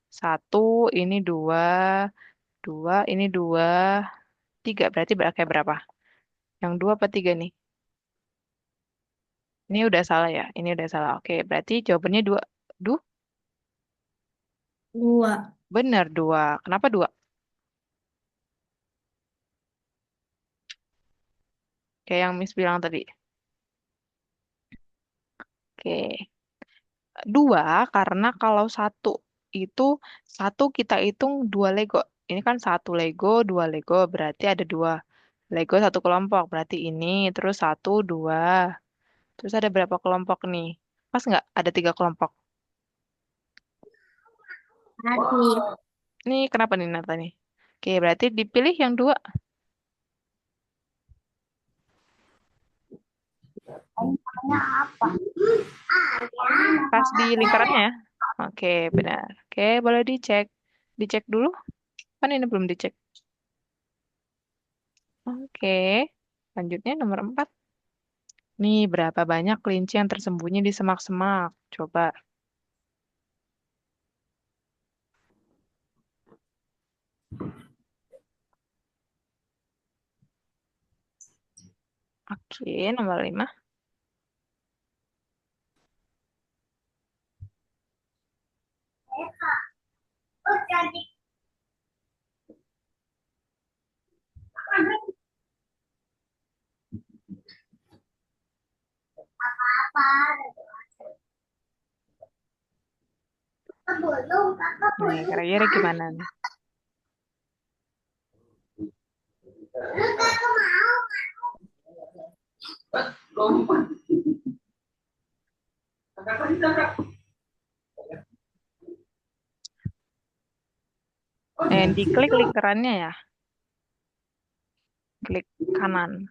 Speaker 1: satu, ini 2, 2, ini 2, 3. Berarti pakai berapa? Yang 2 apa 3 nih? Ini udah salah ya. Ini udah salah. Oke, berarti jawabannya 2. Duh,
Speaker 4: 2.
Speaker 1: benar 2. Kenapa 2? Kayak yang Miss bilang tadi. Oke. 2 karena kalau satu itu satu kita hitung 2 Lego. Ini kan satu Lego, 2 Lego, berarti ada 2 Lego satu kelompok. Berarti ini terus satu, 2. Terus ada berapa kelompok nih? Pas nggak? Ada 3 kelompok.
Speaker 4: Tadi.
Speaker 1: Nih kenapa nih Nata nih? Oke, berarti dipilih yang 2
Speaker 2: Tanya apa?
Speaker 1: pas di lingkarannya ya. Oke, benar. Oke, boleh dicek. Dicek dulu. Kan ini belum dicek. Oke. Lanjutnya nomor 4. Nih, berapa banyak kelinci yang tersembunyi di semak-semak? Coba. Oke, nomor 5.
Speaker 2: Oh, jadi apa? Belum
Speaker 1: Nih, kira-kira gimana nih? Diklik lingkarannya ya, klik kanan.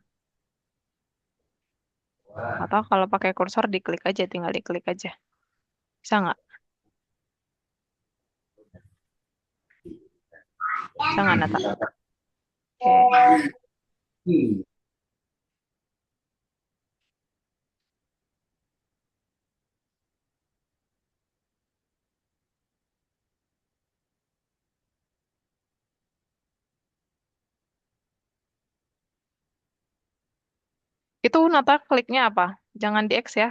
Speaker 1: Atau kalau pakai kursor diklik aja, tinggal diklik aja. Bisa nggak? Bisa nggak, Nata? Oke. Itu Nata kliknya apa? Jangan di X ya.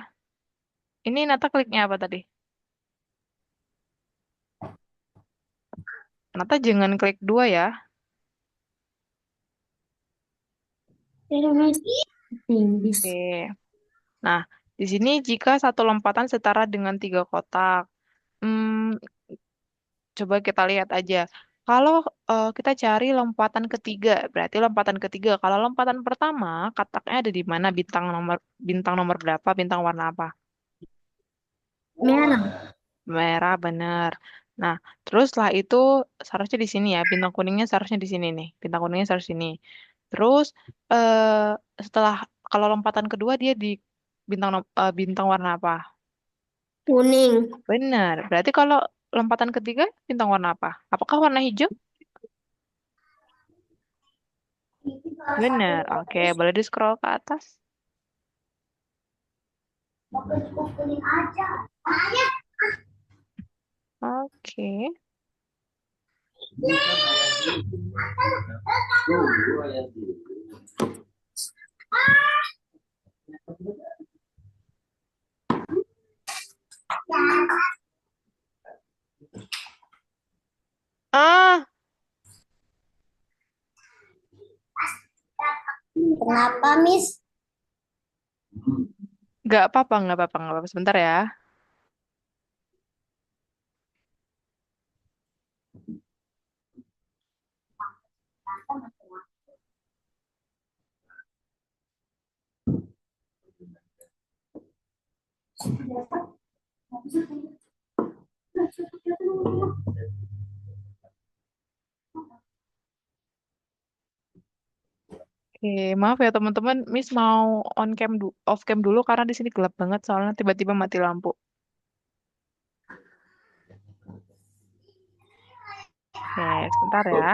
Speaker 1: Ini Nata kliknya apa tadi? Nata jangan klik dua ya.
Speaker 4: Ini Miss. Tinggi.
Speaker 1: Oke. Nah, di sini jika satu lompatan setara dengan tiga kotak. Hmm, coba kita lihat aja. Kalau kita cari lompatan ketiga, berarti lompatan ketiga. Kalau lompatan pertama, kotaknya ada di mana? Bintang nomor berapa? Bintang warna apa?
Speaker 4: Merah.
Speaker 1: Merah, bener. Nah, terus setelah itu seharusnya di sini ya. Bintang kuningnya seharusnya di sini nih. Bintang kuningnya seharusnya sini. Terus setelah kalau lompatan kedua dia di bintang warna apa?
Speaker 4: Kuning.
Speaker 1: Benar. Berarti kalau lompatan ketiga bintang warna apa? Apakah warna hijau? Benar. Oke, boleh di scroll ke atas.
Speaker 2: Kuning aja. Ayo.
Speaker 1: Oke. Ah,
Speaker 2: Kenapa, Miss?
Speaker 1: nggak apa-apa, nggak apa-apa, nggak apa-apa. Sebentar ya. Oke, maaf ya teman-teman. Miss mau off cam dulu karena di sini gelap banget soalnya tiba-tiba mati lampu. Oke, sebentar ya.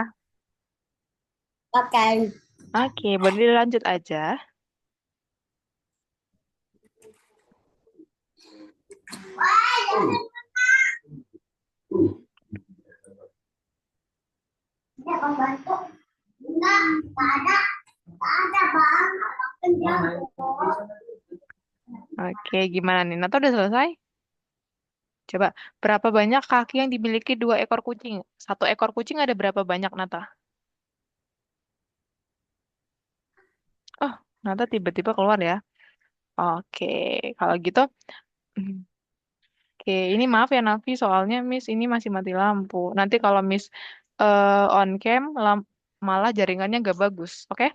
Speaker 2: Oke.
Speaker 1: Oke, boleh dilanjut aja.
Speaker 2: Tidak membantu. Enggak ada. Enggak ada, Bang.
Speaker 1: Oke, gimana nih? Nata udah selesai? Coba, berapa banyak kaki yang dimiliki dua ekor kucing? Satu ekor kucing ada berapa banyak, Nata? Oh, Nata tiba-tiba keluar ya. Oke, kalau gitu, hmm, oke, ini maaf ya Nafi, soalnya Miss ini masih mati lampu. Nanti kalau Miss on cam, malah jaringannya nggak bagus. Oke,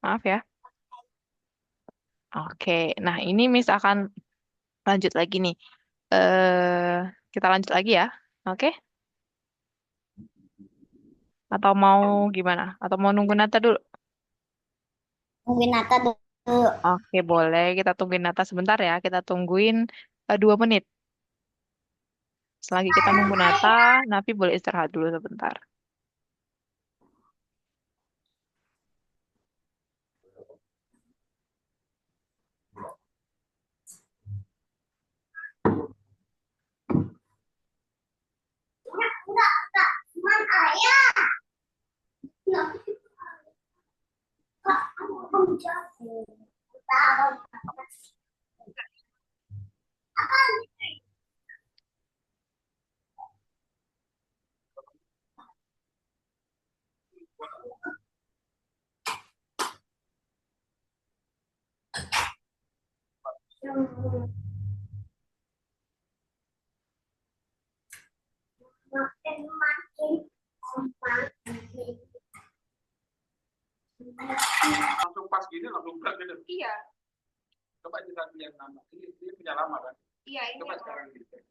Speaker 1: maaf ya. Oke, nah ini Miss akan lanjut lagi nih. eh kita lanjut lagi ya. Oke, atau mau gimana? Atau mau nunggu Nata dulu?
Speaker 2: Mungkin Nata dulu.
Speaker 1: Oke, boleh. Kita tungguin Nata sebentar ya. Kita tungguin 2 menit. Selagi kita nunggu Nata, Nafi boleh istirahat dulu sebentar.
Speaker 2: Enggak. Cuman ayah. Enggak. Kamu jauh. Tahu.
Speaker 5: Coba kita lihat nama. Ini punya lama kan? Iya, ini. Coba sekarang dicek.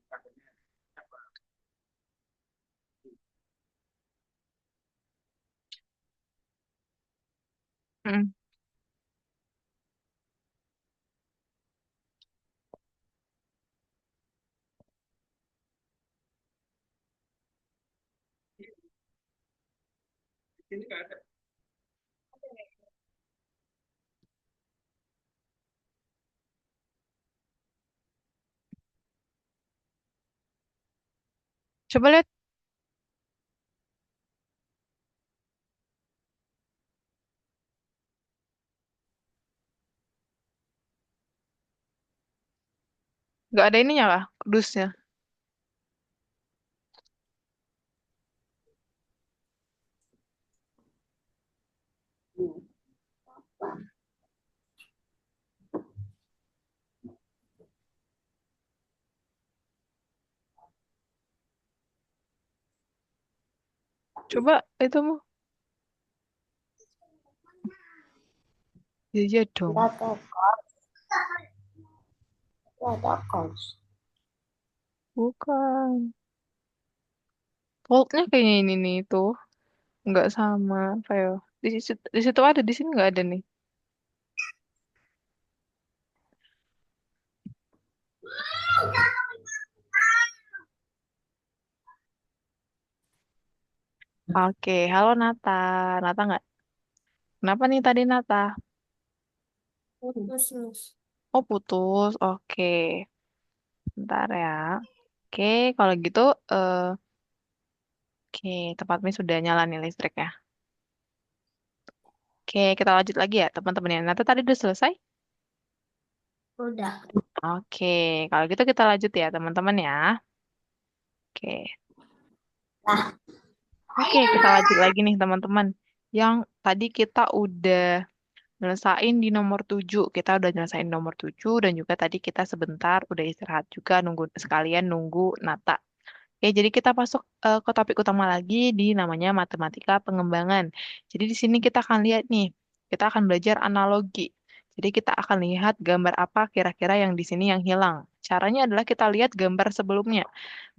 Speaker 1: Mm.
Speaker 5: Ini nggak ada.
Speaker 1: Coba lihat. Nggak ada ininya kah? Kudusnya. Coba itu mau. Iya dong.
Speaker 2: Nggak ada kos. Nggak ada kos.
Speaker 1: Bukan. Voltnya kayaknya ini nih tuh. Nggak sama. Kayak di situ ada, di sini nggak ada nih. Oke, halo Nata. Nata nggak? Kenapa nih tadi Nata?
Speaker 4: Putus, Miss.
Speaker 1: Oh putus. Oke, bentar ya. Oke, kalau gitu, eh, oke, tempat Miss sudah nyala nih listriknya. Oke, kita lanjut lagi ya teman-teman ya. Nata tadi udah selesai?
Speaker 2: Udah.
Speaker 1: Oke, kalau gitu kita lanjut ya teman-teman ya. Oke,
Speaker 2: Nah,
Speaker 1: oke kita lanjut lagi nih teman-teman. Yang tadi kita udah nyelesain di nomor 7. Kita udah nyelesain nomor 7 dan juga tadi kita sebentar udah istirahat juga nunggu sekalian nunggu Nata. Oke, jadi kita masuk ke topik utama lagi di namanya matematika pengembangan. Jadi di sini kita akan lihat nih, kita akan belajar analogi. Jadi kita akan lihat gambar apa kira-kira yang di sini yang hilang. Caranya adalah kita lihat gambar sebelumnya.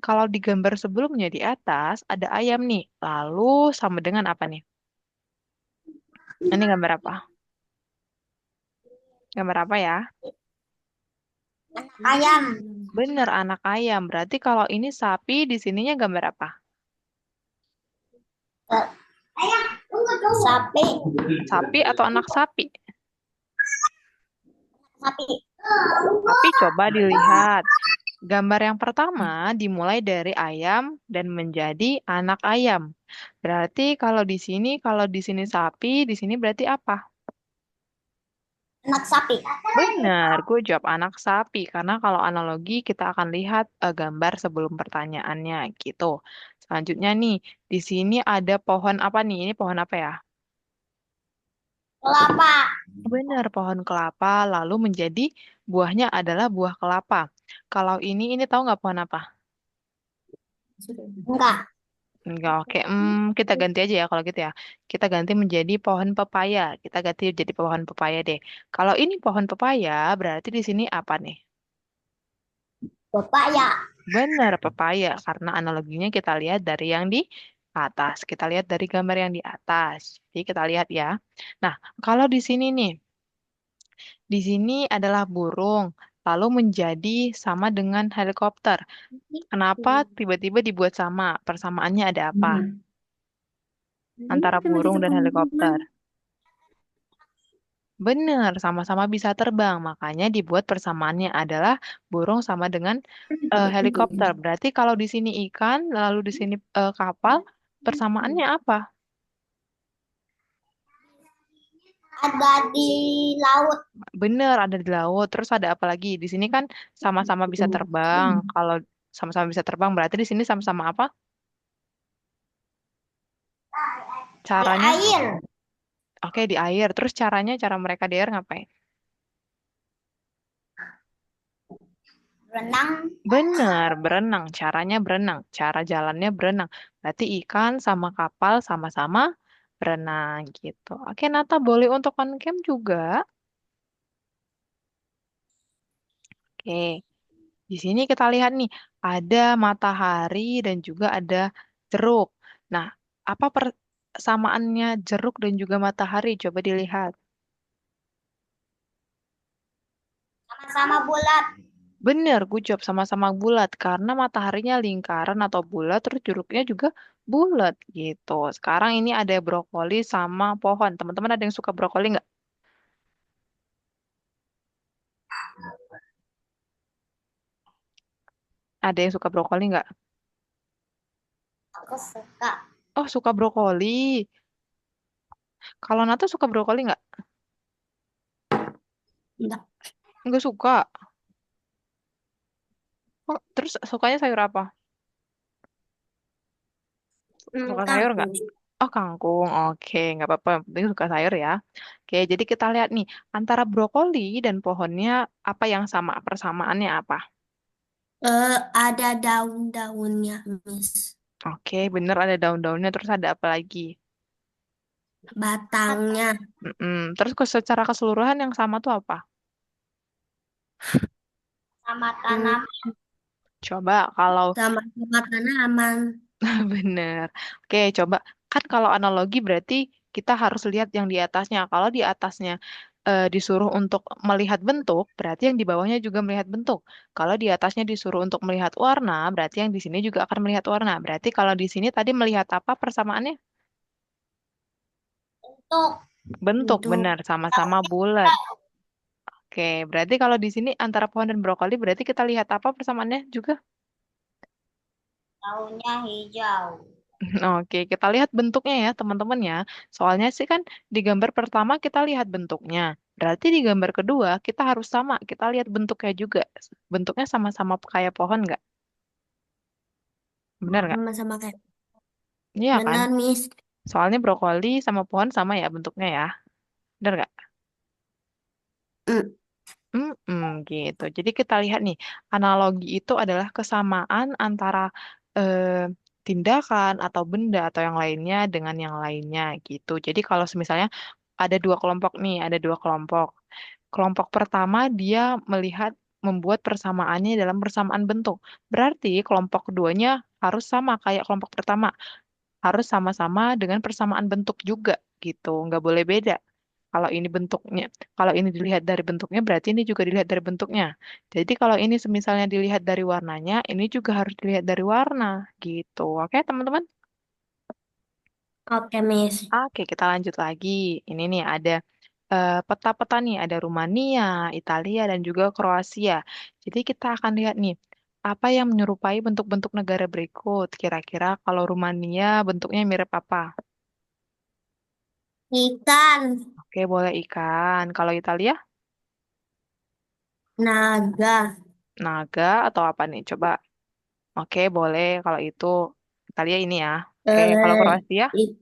Speaker 1: Kalau di gambar sebelumnya di atas ada ayam nih, lalu sama dengan apa nih? Ini gambar apa? Gambar apa ya?
Speaker 2: ayam.
Speaker 1: Bener, anak ayam. Berarti kalau ini sapi, di sininya gambar apa?
Speaker 2: Sapi.
Speaker 1: Sapi atau anak sapi?
Speaker 2: Sapi.
Speaker 1: Tapi coba dilihat. Gambar yang pertama dimulai dari ayam dan menjadi anak ayam. Berarti kalau di sini sapi, di sini berarti apa?
Speaker 2: Anak sapi.
Speaker 1: Benar, gue jawab anak sapi. Karena kalau analogi kita akan lihat gambar sebelum pertanyaannya gitu. Selanjutnya nih, di sini ada pohon apa nih? Ini pohon apa ya?
Speaker 2: Kelapa.
Speaker 1: Benar, pohon kelapa lalu menjadi buahnya adalah buah kelapa. Kalau ini tahu nggak pohon apa?
Speaker 2: Enggak.
Speaker 1: Enggak, oke. Kita ganti aja ya kalau gitu ya. Kita ganti menjadi pohon pepaya. Kita ganti jadi pohon pepaya deh. Kalau ini pohon pepaya, berarti di sini apa nih?
Speaker 2: Pepaya.
Speaker 1: Benar, pepaya. Karena analoginya kita lihat dari yang di atas. Kita lihat dari gambar yang di atas. Jadi kita lihat ya. Nah, kalau di sini nih, di sini adalah burung, lalu menjadi sama dengan helikopter. Kenapa tiba-tiba dibuat sama? Persamaannya ada apa?
Speaker 3: Ini
Speaker 1: Antara
Speaker 3: kan lagi
Speaker 1: burung dan
Speaker 3: ketemu.
Speaker 1: helikopter. Benar, sama-sama bisa terbang. Makanya dibuat persamaannya adalah burung sama dengan helikopter. Berarti kalau di sini ikan, lalu di sini kapal, persamaannya apa?
Speaker 2: Ada di laut.
Speaker 1: Benar, ada di laut. Terus ada apa lagi? Di sini kan sama-sama bisa terbang. Kalau sama-sama bisa terbang, berarti di sini sama-sama apa?
Speaker 2: Di
Speaker 1: Caranya,
Speaker 2: air.
Speaker 1: oke di air. Terus cara mereka di air ngapain?
Speaker 2: Renang.
Speaker 1: Benar, berenang. Caranya berenang. Cara jalannya berenang. Berarti ikan sama kapal sama-sama berenang gitu. Oke, Nata boleh untuk on cam juga. Oke, di sini kita lihat nih, ada matahari dan juga ada jeruk. Nah, apa persamaannya jeruk dan juga matahari? Coba dilihat.
Speaker 2: Sama-sama bulat.
Speaker 1: Bener, good job. Sama-sama bulat. Karena mataharinya lingkaran atau bulat, terus jeruknya juga bulat gitu. Sekarang ini ada brokoli sama pohon. Teman-teman ada yang suka brokoli nggak? Ada yang suka brokoli nggak?
Speaker 2: Aku suka.
Speaker 1: Oh, suka brokoli. Kalau Nata suka brokoli nggak?
Speaker 4: Enggak.
Speaker 1: Nggak suka. Oh, terus sukanya sayur apa? Suka sayur nggak?
Speaker 4: Kangkung.
Speaker 1: Oh, kangkung. Oke, nggak apa-apa. Yang penting suka sayur ya. Oke, jadi kita lihat nih. Antara brokoli dan pohonnya, apa yang sama? Persamaannya apa?
Speaker 4: Ada daun-daunnya, Miss.
Speaker 1: Oke, bener ada daun-daunnya. Terus ada apa lagi?
Speaker 4: Batangnya
Speaker 1: Mm-mm. Terus secara keseluruhan yang sama tuh apa?
Speaker 2: Sama
Speaker 4: hmm,
Speaker 2: tanam.
Speaker 1: Coba kalau
Speaker 4: sama-sama tanaman.
Speaker 1: bener. Oke, coba. Kan kalau analogi berarti kita harus lihat yang di atasnya. Kalau di atasnya disuruh untuk melihat bentuk, berarti yang di bawahnya juga melihat bentuk. Kalau di atasnya disuruh untuk melihat warna, berarti yang di sini juga akan melihat warna. Berarti kalau di sini tadi melihat apa persamaannya?
Speaker 2: Untuk
Speaker 1: Bentuk,
Speaker 4: Untuk
Speaker 1: benar. Sama-sama bulat. Oke, berarti kalau di sini antara pohon dan brokoli, berarti kita lihat apa persamaannya juga?
Speaker 2: daunnya hijau.
Speaker 1: Oke, kita lihat bentuknya ya, teman-teman ya. Soalnya sih kan di gambar pertama kita lihat bentuknya. Berarti di gambar kedua kita harus sama, kita lihat bentuknya juga. Bentuknya sama-sama kayak pohon nggak? Benar nggak?
Speaker 4: sama-sama kayak
Speaker 1: Iya kan?
Speaker 4: benar, Miss.
Speaker 1: Soalnya brokoli sama pohon sama ya bentuknya ya. Benar nggak?
Speaker 4: Mm.
Speaker 1: Gitu. Jadi kita lihat nih, analogi itu adalah kesamaan antara eh, tindakan atau benda atau yang lainnya dengan yang lainnya gitu. Jadi kalau misalnya ada dua kelompok nih, ada dua kelompok. Kelompok pertama dia melihat membuat persamaannya dalam persamaan bentuk. Berarti kelompok keduanya harus sama kayak kelompok pertama, harus sama-sama dengan persamaan bentuk juga gitu. Nggak boleh beda. Kalau ini bentuknya, kalau ini dilihat dari bentuknya, berarti ini juga dilihat dari bentuknya. Jadi kalau ini semisalnya dilihat dari warnanya, ini juga harus dilihat dari warna, gitu. Oke, teman-teman?
Speaker 4: Oke, Miss.
Speaker 1: Oke, kita lanjut lagi. Ini nih ada peta-peta nih, ada Rumania, Italia, dan juga Kroasia. Jadi kita akan lihat nih, apa yang menyerupai bentuk-bentuk negara berikut. Kira-kira kalau Rumania bentuknya mirip apa?
Speaker 4: Ikan,
Speaker 1: Oke, boleh ikan. Kalau Italia,
Speaker 4: naga,
Speaker 1: naga atau apa nih? Coba. Oke, boleh kalau itu. Italia ini ya. Oke, kalau
Speaker 4: eh,
Speaker 1: Kroasia,
Speaker 4: i-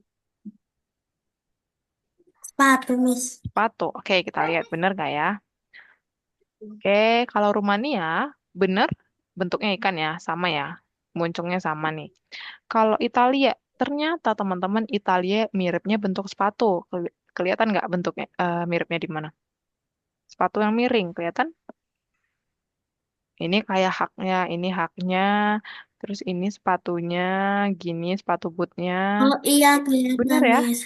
Speaker 4: sepatu, Miss.
Speaker 1: sepatu. Oke, kita lihat bener nggak ya? Oke, kalau Rumania, bener bentuknya ikan ya, sama ya. Muncungnya sama nih. Kalau Italia, ternyata teman-teman Italia miripnya bentuk sepatu. Kelihatan nggak bentuknya miripnya di mana? Sepatu yang miring, kelihatan? Ini kayak haknya, ini haknya. Terus ini sepatunya, gini sepatu bootnya.
Speaker 4: Oh iya,
Speaker 1: Bener
Speaker 4: kelihatan,
Speaker 1: ya?
Speaker 4: Miss.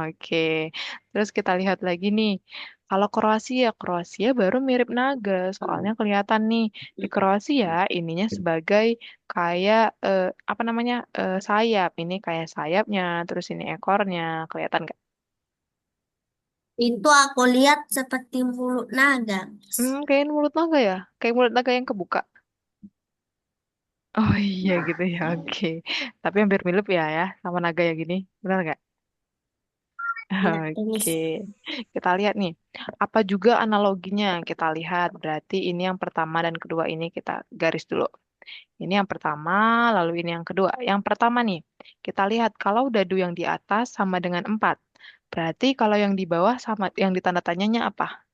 Speaker 1: Oke, terus kita lihat lagi nih. Kalau Kroasia, Kroasia baru mirip naga, soalnya kelihatan nih di Kroasia ininya sebagai kayak apa namanya sayap. Ini kayak sayapnya, terus ini ekornya, kelihatan nggak?
Speaker 4: Itu aku lihat seperti mulut naga, Miss.
Speaker 1: Kayak mulut naga ya, kayak mulut naga yang kebuka. Oh iya gitu ya, oke. Tapi hampir mirip ya, sama naga yang gini, benar nggak?
Speaker 4: Iya,
Speaker 1: Oke,
Speaker 4: Miss.
Speaker 1: kita lihat nih. Apa juga analoginya? Kita lihat. Berarti ini yang pertama dan kedua ini kita garis dulu. Ini yang pertama, lalu ini yang kedua. Yang pertama nih, kita lihat kalau dadu yang di atas sama dengan 4. Berarti kalau yang di bawah sama yang di tanda tanyanya apa?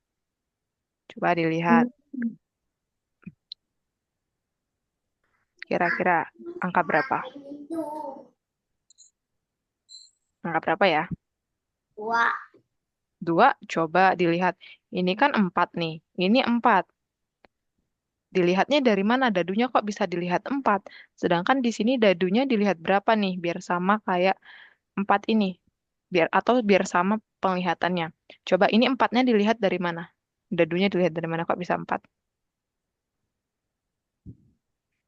Speaker 1: Coba dilihat.
Speaker 4: Hmm.
Speaker 1: Kira-kira angka berapa? Angka berapa ya?
Speaker 2: Dua.
Speaker 1: 2, coba dilihat. Ini kan 4 nih. Ini 4. Dilihatnya dari mana? Dadunya kok bisa dilihat 4? Sedangkan di sini dadunya dilihat berapa nih? Biar sama kayak 4 ini. Biar sama penglihatannya. Coba ini 4-nya dilihat dari mana? Dadunya dilihat dari mana kok bisa 4?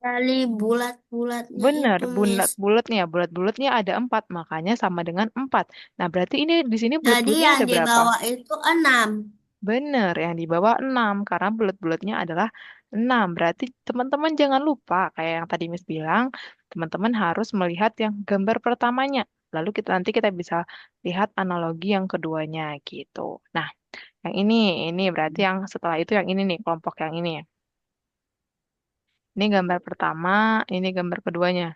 Speaker 4: Dari bulat-bulatnya
Speaker 1: Benar,
Speaker 4: itu, Miss.
Speaker 1: bulat-bulatnya ada 4, makanya sama dengan 4. Nah, berarti ini di sini
Speaker 4: Jadi
Speaker 1: bulat-bulatnya
Speaker 4: yang
Speaker 1: ada
Speaker 4: di
Speaker 1: berapa?
Speaker 4: bawah itu 6.
Speaker 1: Benar, yang di bawah 6, karena bulat-bulatnya adalah 6. Berarti teman-teman jangan lupa, kayak yang tadi Miss bilang, teman-teman harus melihat yang gambar pertamanya. Lalu nanti kita bisa lihat analogi yang keduanya gitu. Nah, yang ini berarti yang setelah itu yang ini nih, kelompok yang ini. Ini gambar pertama, ini gambar keduanya.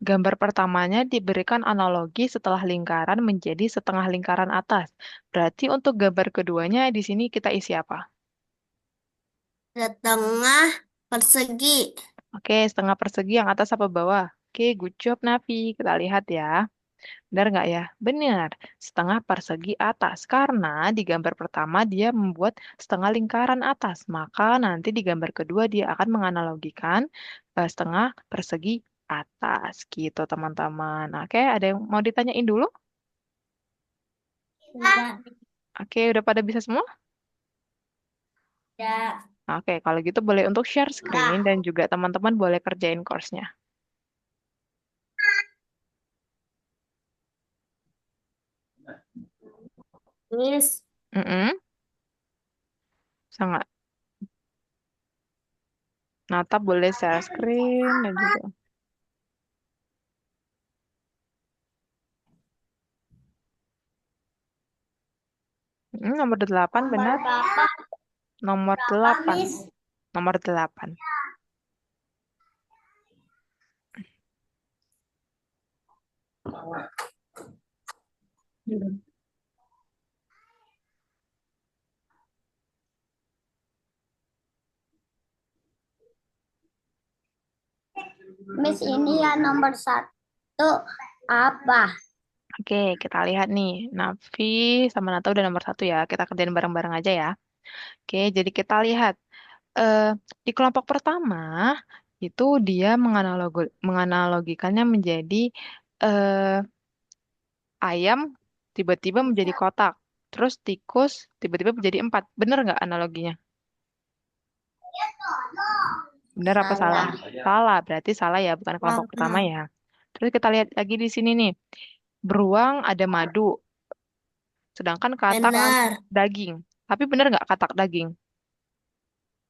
Speaker 1: Gambar pertamanya diberikan analogi setelah lingkaran menjadi setengah lingkaran atas. Berarti untuk gambar keduanya di sini kita isi apa?
Speaker 4: Setengah persegi.
Speaker 1: Oke, setengah persegi yang atas apa bawah? Oke, good job Nafi. Kita lihat ya. Benar nggak ya? Benar. Setengah persegi atas. Karena di gambar pertama dia membuat setengah lingkaran atas. Maka nanti di gambar kedua dia akan menganalogikan setengah persegi atas. Gitu teman-teman. Oke, ada yang mau ditanyain dulu?
Speaker 4: Enggak.
Speaker 1: Oke, udah pada bisa semua?
Speaker 4: Ya.
Speaker 1: Oke, kalau gitu boleh untuk share screen
Speaker 2: Enggak.
Speaker 1: dan juga teman-teman boleh kerjain course-nya.
Speaker 4: Miss,
Speaker 1: Mm-mm. Sangat. Nata boleh share screen dan juga nomor 8
Speaker 2: Nomor
Speaker 1: benar.
Speaker 2: berapa?
Speaker 1: Nomor
Speaker 2: Berapa,
Speaker 1: 8.
Speaker 2: Miss?
Speaker 1: Nomor 8.
Speaker 2: Miss ini ya nomor 1 apa?
Speaker 1: Oke, kita lihat nih. Nafi sama Nata udah nomor 1 ya. Kita kerjain bareng-bareng aja ya. Oke, jadi kita lihat. eh, di kelompok pertama, itu dia menganalogikannya menjadi eh, ayam tiba-tiba menjadi kotak. Terus tikus tiba-tiba menjadi 4. Bener nggak analoginya? Bener apa salah?
Speaker 2: Salah.
Speaker 1: Salah, berarti salah ya, bukan kelompok pertama
Speaker 4: salah.
Speaker 1: ya. Terus kita lihat lagi di sini nih. Beruang ada madu, sedangkan katak
Speaker 4: Benar.
Speaker 1: daging. Tapi bener nggak katak daging?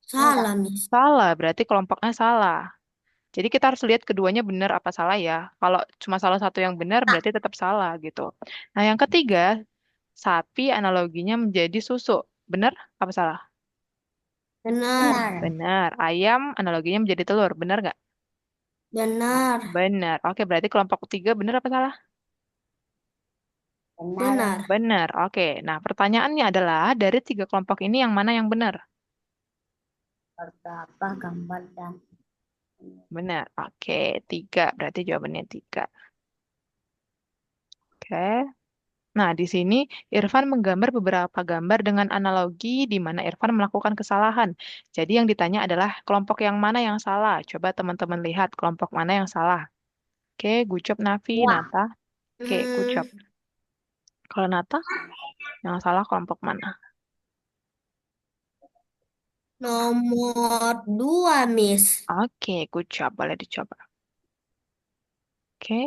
Speaker 2: Enggak.
Speaker 4: Salah, Miss.
Speaker 1: Salah, berarti kelompoknya salah. Jadi kita harus lihat keduanya benar apa salah ya. Kalau cuma salah satu yang benar, berarti tetap salah gitu. Nah, yang ketiga, sapi analoginya menjadi susu. Benar apa salah?
Speaker 4: Benar.
Speaker 2: Benar.
Speaker 1: Benar. Ayam analoginya menjadi telur. Benar nggak?
Speaker 4: Benar.
Speaker 1: Benar. Oke, berarti kelompok ketiga benar apa salah?
Speaker 2: Benar.
Speaker 4: Benar.
Speaker 1: Benar. Oke. Nah, pertanyaannya adalah dari tiga kelompok ini yang mana yang benar?
Speaker 2: Berapa gambar dan
Speaker 1: Benar. Oke, tiga. Berarti jawabannya tiga. Oke. Nah, di sini Irfan menggambar beberapa gambar dengan analogi di mana Irfan melakukan kesalahan. Jadi yang ditanya adalah kelompok yang mana yang salah. Coba teman-teman lihat kelompok mana yang salah. Oke, good job Nafi,
Speaker 2: wah.
Speaker 1: Nata. Oke, good job.
Speaker 4: Hmm,
Speaker 1: Kalau Nata, yang salah kelompok mana?
Speaker 4: nomor 2, Miss.
Speaker 1: Oke, good job. Boleh dicoba. Oke,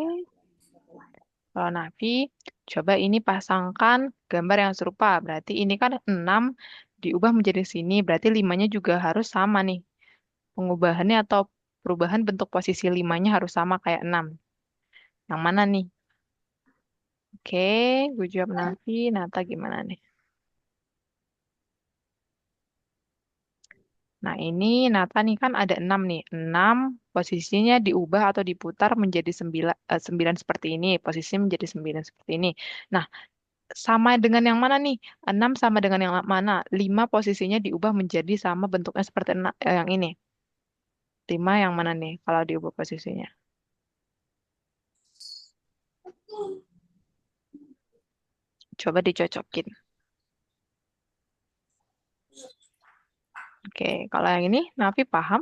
Speaker 1: kalau Nafi, coba ini pasangkan gambar yang serupa. Berarti ini kan 6 diubah menjadi sini. Berarti 5-nya juga harus sama nih. Pengubahannya atau perubahan bentuk posisi 5-nya harus sama kayak 6. Yang mana nih? Oke, gue jawab Nafi. Nata gimana nih? Nah, ini Nata nih kan ada 6 nih. 6 posisinya diubah atau diputar menjadi 9, 9 seperti ini. Posisinya menjadi 9 seperti ini. Nah, sama dengan yang mana nih? 6 sama dengan yang mana? 5 posisinya diubah menjadi sama bentuknya seperti yang ini. 5 yang mana nih kalau diubah posisinya? Coba dicocokin. Oke, kalau yang ini Nafi paham?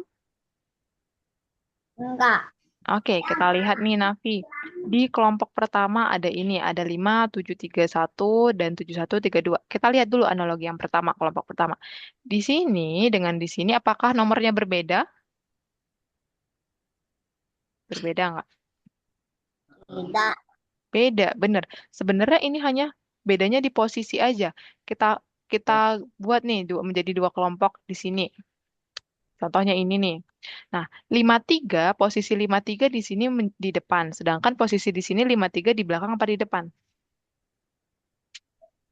Speaker 2: Enggak.
Speaker 1: Oke, kita lihat nih Nafi. Di kelompok pertama ada ini, ada 5, 7, 3, 1, dan 7, 1, 3, 2. Kita lihat dulu analogi yang pertama, kelompok pertama. Di sini, dengan di sini, apakah nomornya berbeda? Berbeda nggak?
Speaker 2: Tidak.
Speaker 1: Beda, bener. Sebenarnya ini hanya bedanya di posisi aja. Kita kita buat nih menjadi dua kelompok di sini. Contohnya ini nih. Nah, 53 posisi 53 di sini di depan. Sedangkan posisi di sini 53 di belakang apa di depan?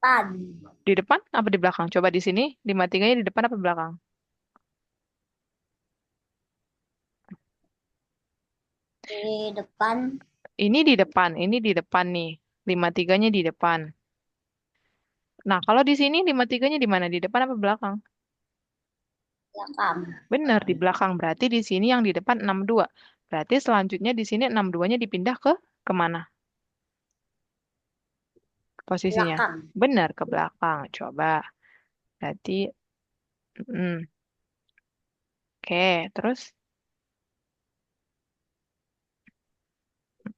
Speaker 2: Tadi.
Speaker 1: Di depan apa di belakang? Coba di sini 53-nya di depan apa di belakang?
Speaker 2: Di depan.
Speaker 1: Ini di depan nih. 53-nya di depan. Nah, kalau di sini 53-nya di mana? Di depan apa belakang?
Speaker 2: Belakang.
Speaker 1: Benar, di belakang. Berarti di sini yang di depan 62. Berarti selanjutnya di sini 62-nya dipindah ke kemana posisinya?
Speaker 2: Belakang.
Speaker 1: Benar, ke belakang. Coba. Berarti, oke. Terus,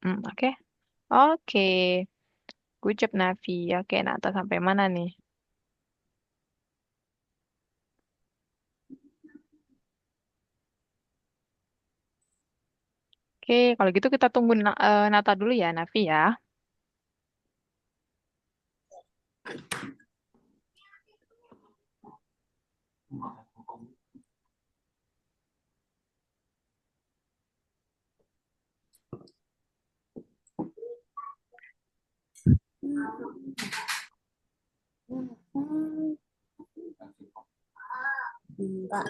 Speaker 1: oke. Oke. Good job, Navi. Oke, Nata sampai mana nih? Oke, kalau gitu kita tunggu Nata dulu ya, Navi ya.
Speaker 2: Enggak.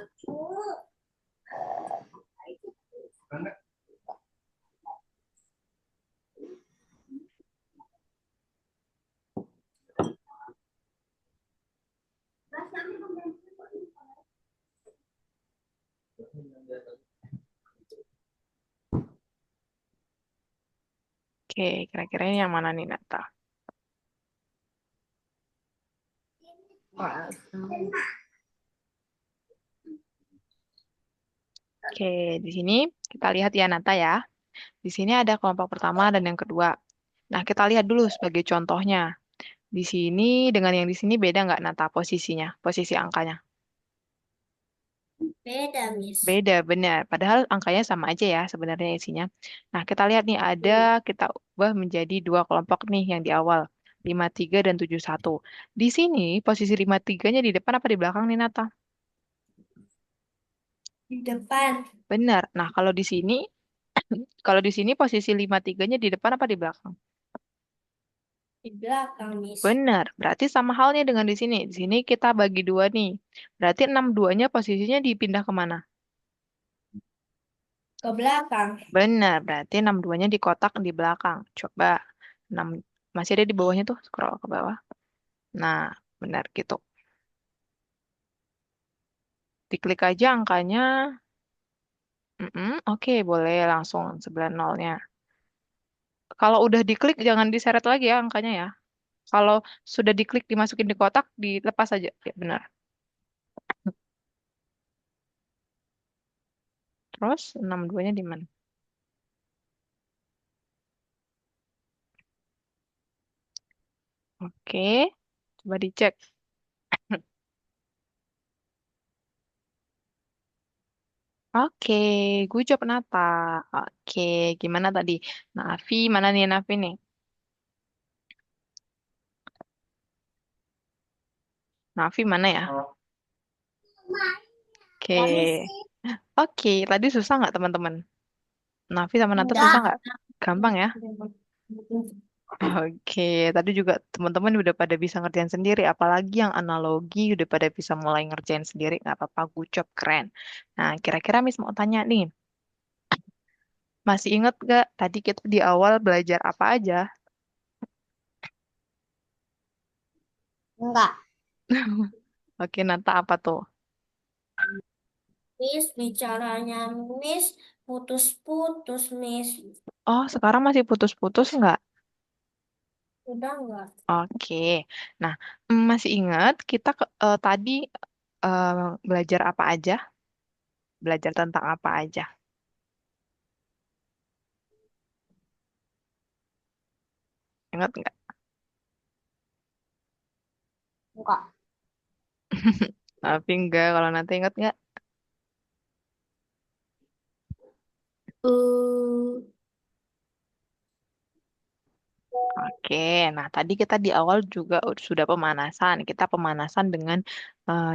Speaker 1: Oke, kira-kira ini yang mana nih, Nata? Oke, di sini kita lihat ya, Nata ya. Di sini ada kelompok pertama dan yang kedua. Nah, kita lihat dulu sebagai contohnya. Di sini dengan yang di sini beda nggak, Nata, posisinya, posisi angkanya?
Speaker 4: Beda, Miss.
Speaker 1: Beda, benar. Padahal angkanya sama aja ya sebenarnya isinya. Nah, kita lihat nih kita ubah menjadi dua kelompok nih yang di awal. 53 dan 71. Di sini posisi 53-nya di depan apa di belakang nih, Nata?
Speaker 4: Di depan.
Speaker 1: Benar. Nah, kalau di sini posisi 53-nya di depan apa di belakang?
Speaker 4: Di belakang, Miss.
Speaker 1: Benar. Berarti sama halnya dengan di sini. Di sini kita bagi dua nih. Berarti 62-nya posisinya dipindah kemana?
Speaker 4: Ke belakang.
Speaker 1: Benar. Berarti 62-nya di kotak di belakang. Coba 6 masih ada di bawahnya tuh, scroll ke bawah. Nah, benar gitu. Diklik aja angkanya. Oke, boleh langsung 90-nya. Kalau udah diklik jangan diseret lagi ya angkanya ya. Kalau sudah diklik dimasukin di kotak, dilepas aja. Ya, benar. Terus 62-nya di mana? Oke, coba dicek. Oke, gue jawab Nata. Oke, gimana tadi? Nafi, mana nih Nafi nih? Nafi mana ya? Oke,
Speaker 2: Ya, Miss.
Speaker 1: oke. Tadi susah nggak teman-teman? Nafi sama Nata susah
Speaker 2: Enggak.
Speaker 1: nggak? Gampang ya? Oke, tadi juga teman-teman udah pada bisa ngerjain sendiri, apalagi yang analogi udah pada bisa mulai ngerjain sendiri, nggak apa-apa, good job, keren. Nah, kira-kira Miss mau tanya nih, masih inget nggak tadi kita di awal belajar apa aja?
Speaker 2: Enggak.
Speaker 1: Oke, Nata apa tuh?
Speaker 4: Miss, bicaranya Miss putus-putus, Miss.
Speaker 1: Oh, sekarang masih putus-putus nggak?
Speaker 4: Udah enggak?
Speaker 1: Oke, nah masih ingat kita tadi belajar apa aja? Belajar tentang apa aja? Ingat nggak?
Speaker 2: Enggak.
Speaker 1: Tapi enggak, kalau nanti ingat nggak?
Speaker 4: Hmm,
Speaker 1: Oke, nah tadi kita di awal juga sudah pemanasan. Kita pemanasan dengan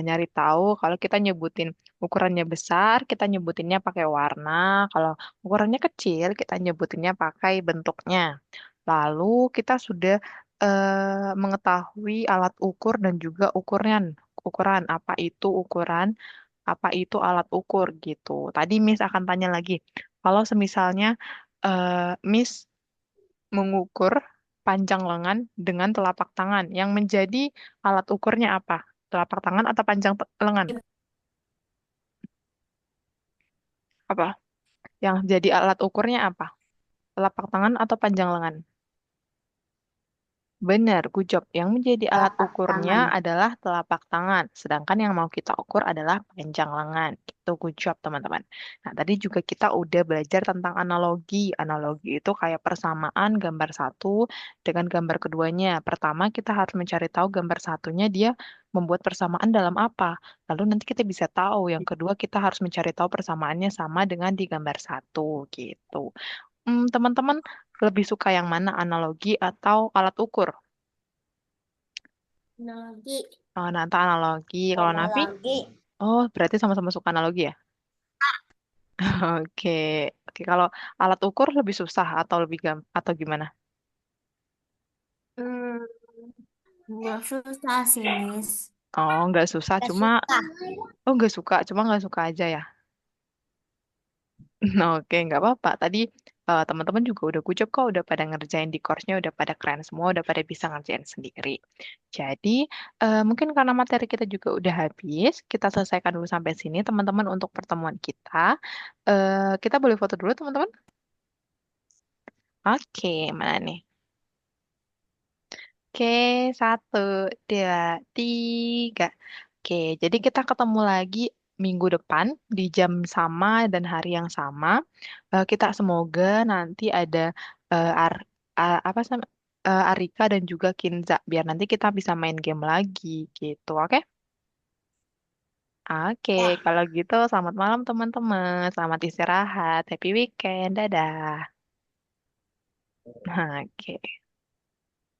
Speaker 1: nyari tahu kalau kita nyebutin ukurannya besar, kita nyebutinnya pakai warna. Kalau ukurannya kecil, kita nyebutinnya pakai bentuknya. Lalu kita sudah mengetahui alat ukur dan juga ukuran. Ukuran apa itu ukuran, apa itu alat ukur gitu. Tadi Miss akan tanya lagi. Kalau semisalnya Miss mengukur panjang lengan dengan telapak tangan. Yang menjadi alat ukurnya apa? Telapak tangan atau panjang lengan? Apa? Yang jadi alat ukurnya apa? Telapak tangan atau panjang lengan? Benar, good job. Yang menjadi alat
Speaker 2: Telapak
Speaker 1: ukurnya
Speaker 2: tangan.
Speaker 1: adalah telapak tangan, sedangkan yang mau kita ukur adalah panjang lengan. Itu good job, teman-teman. Nah, tadi juga kita udah belajar tentang analogi. Analogi itu kayak persamaan gambar satu dengan gambar keduanya. Pertama, kita harus mencari tahu gambar satunya dia membuat persamaan dalam apa. Lalu nanti kita bisa tahu. Yang kedua, kita harus mencari tahu persamaannya sama dengan di gambar satu, gitu. Teman-teman lebih suka yang mana, analogi atau alat ukur?
Speaker 4: analogi.
Speaker 1: Oh, Nata analogi. Kalau Nafi?
Speaker 2: Analogi.
Speaker 1: Oh, berarti sama-sama suka analogi ya? Oke. Oke, kalau alat ukur lebih susah atau lebih atau gimana?
Speaker 4: Hmm, nggak susah sih, Miss.
Speaker 1: Oh, nggak susah,
Speaker 2: Gak
Speaker 1: cuma
Speaker 2: suka.
Speaker 1: nggak suka, cuma nggak suka aja ya. Oke, nggak apa-apa. Tadi teman-teman juga udah kucap kok, udah pada ngerjain di course-nya, udah pada keren semua, udah pada bisa ngerjain sendiri. Jadi, mungkin karena materi kita juga udah habis, kita selesaikan dulu sampai sini, teman-teman, untuk pertemuan kita. Kita boleh foto dulu, teman-teman? Oke, mana nih? Oke, satu, dua, tiga. Oke, jadi kita ketemu lagi minggu depan di jam sama dan hari yang sama. Kita semoga nanti ada apa sama Arika dan juga Kinza, biar nanti kita bisa main game lagi gitu. Oke? Oke,
Speaker 2: Ya.
Speaker 1: kalau gitu selamat malam teman-teman. Selamat istirahat. Happy weekend. Dadah. Oke.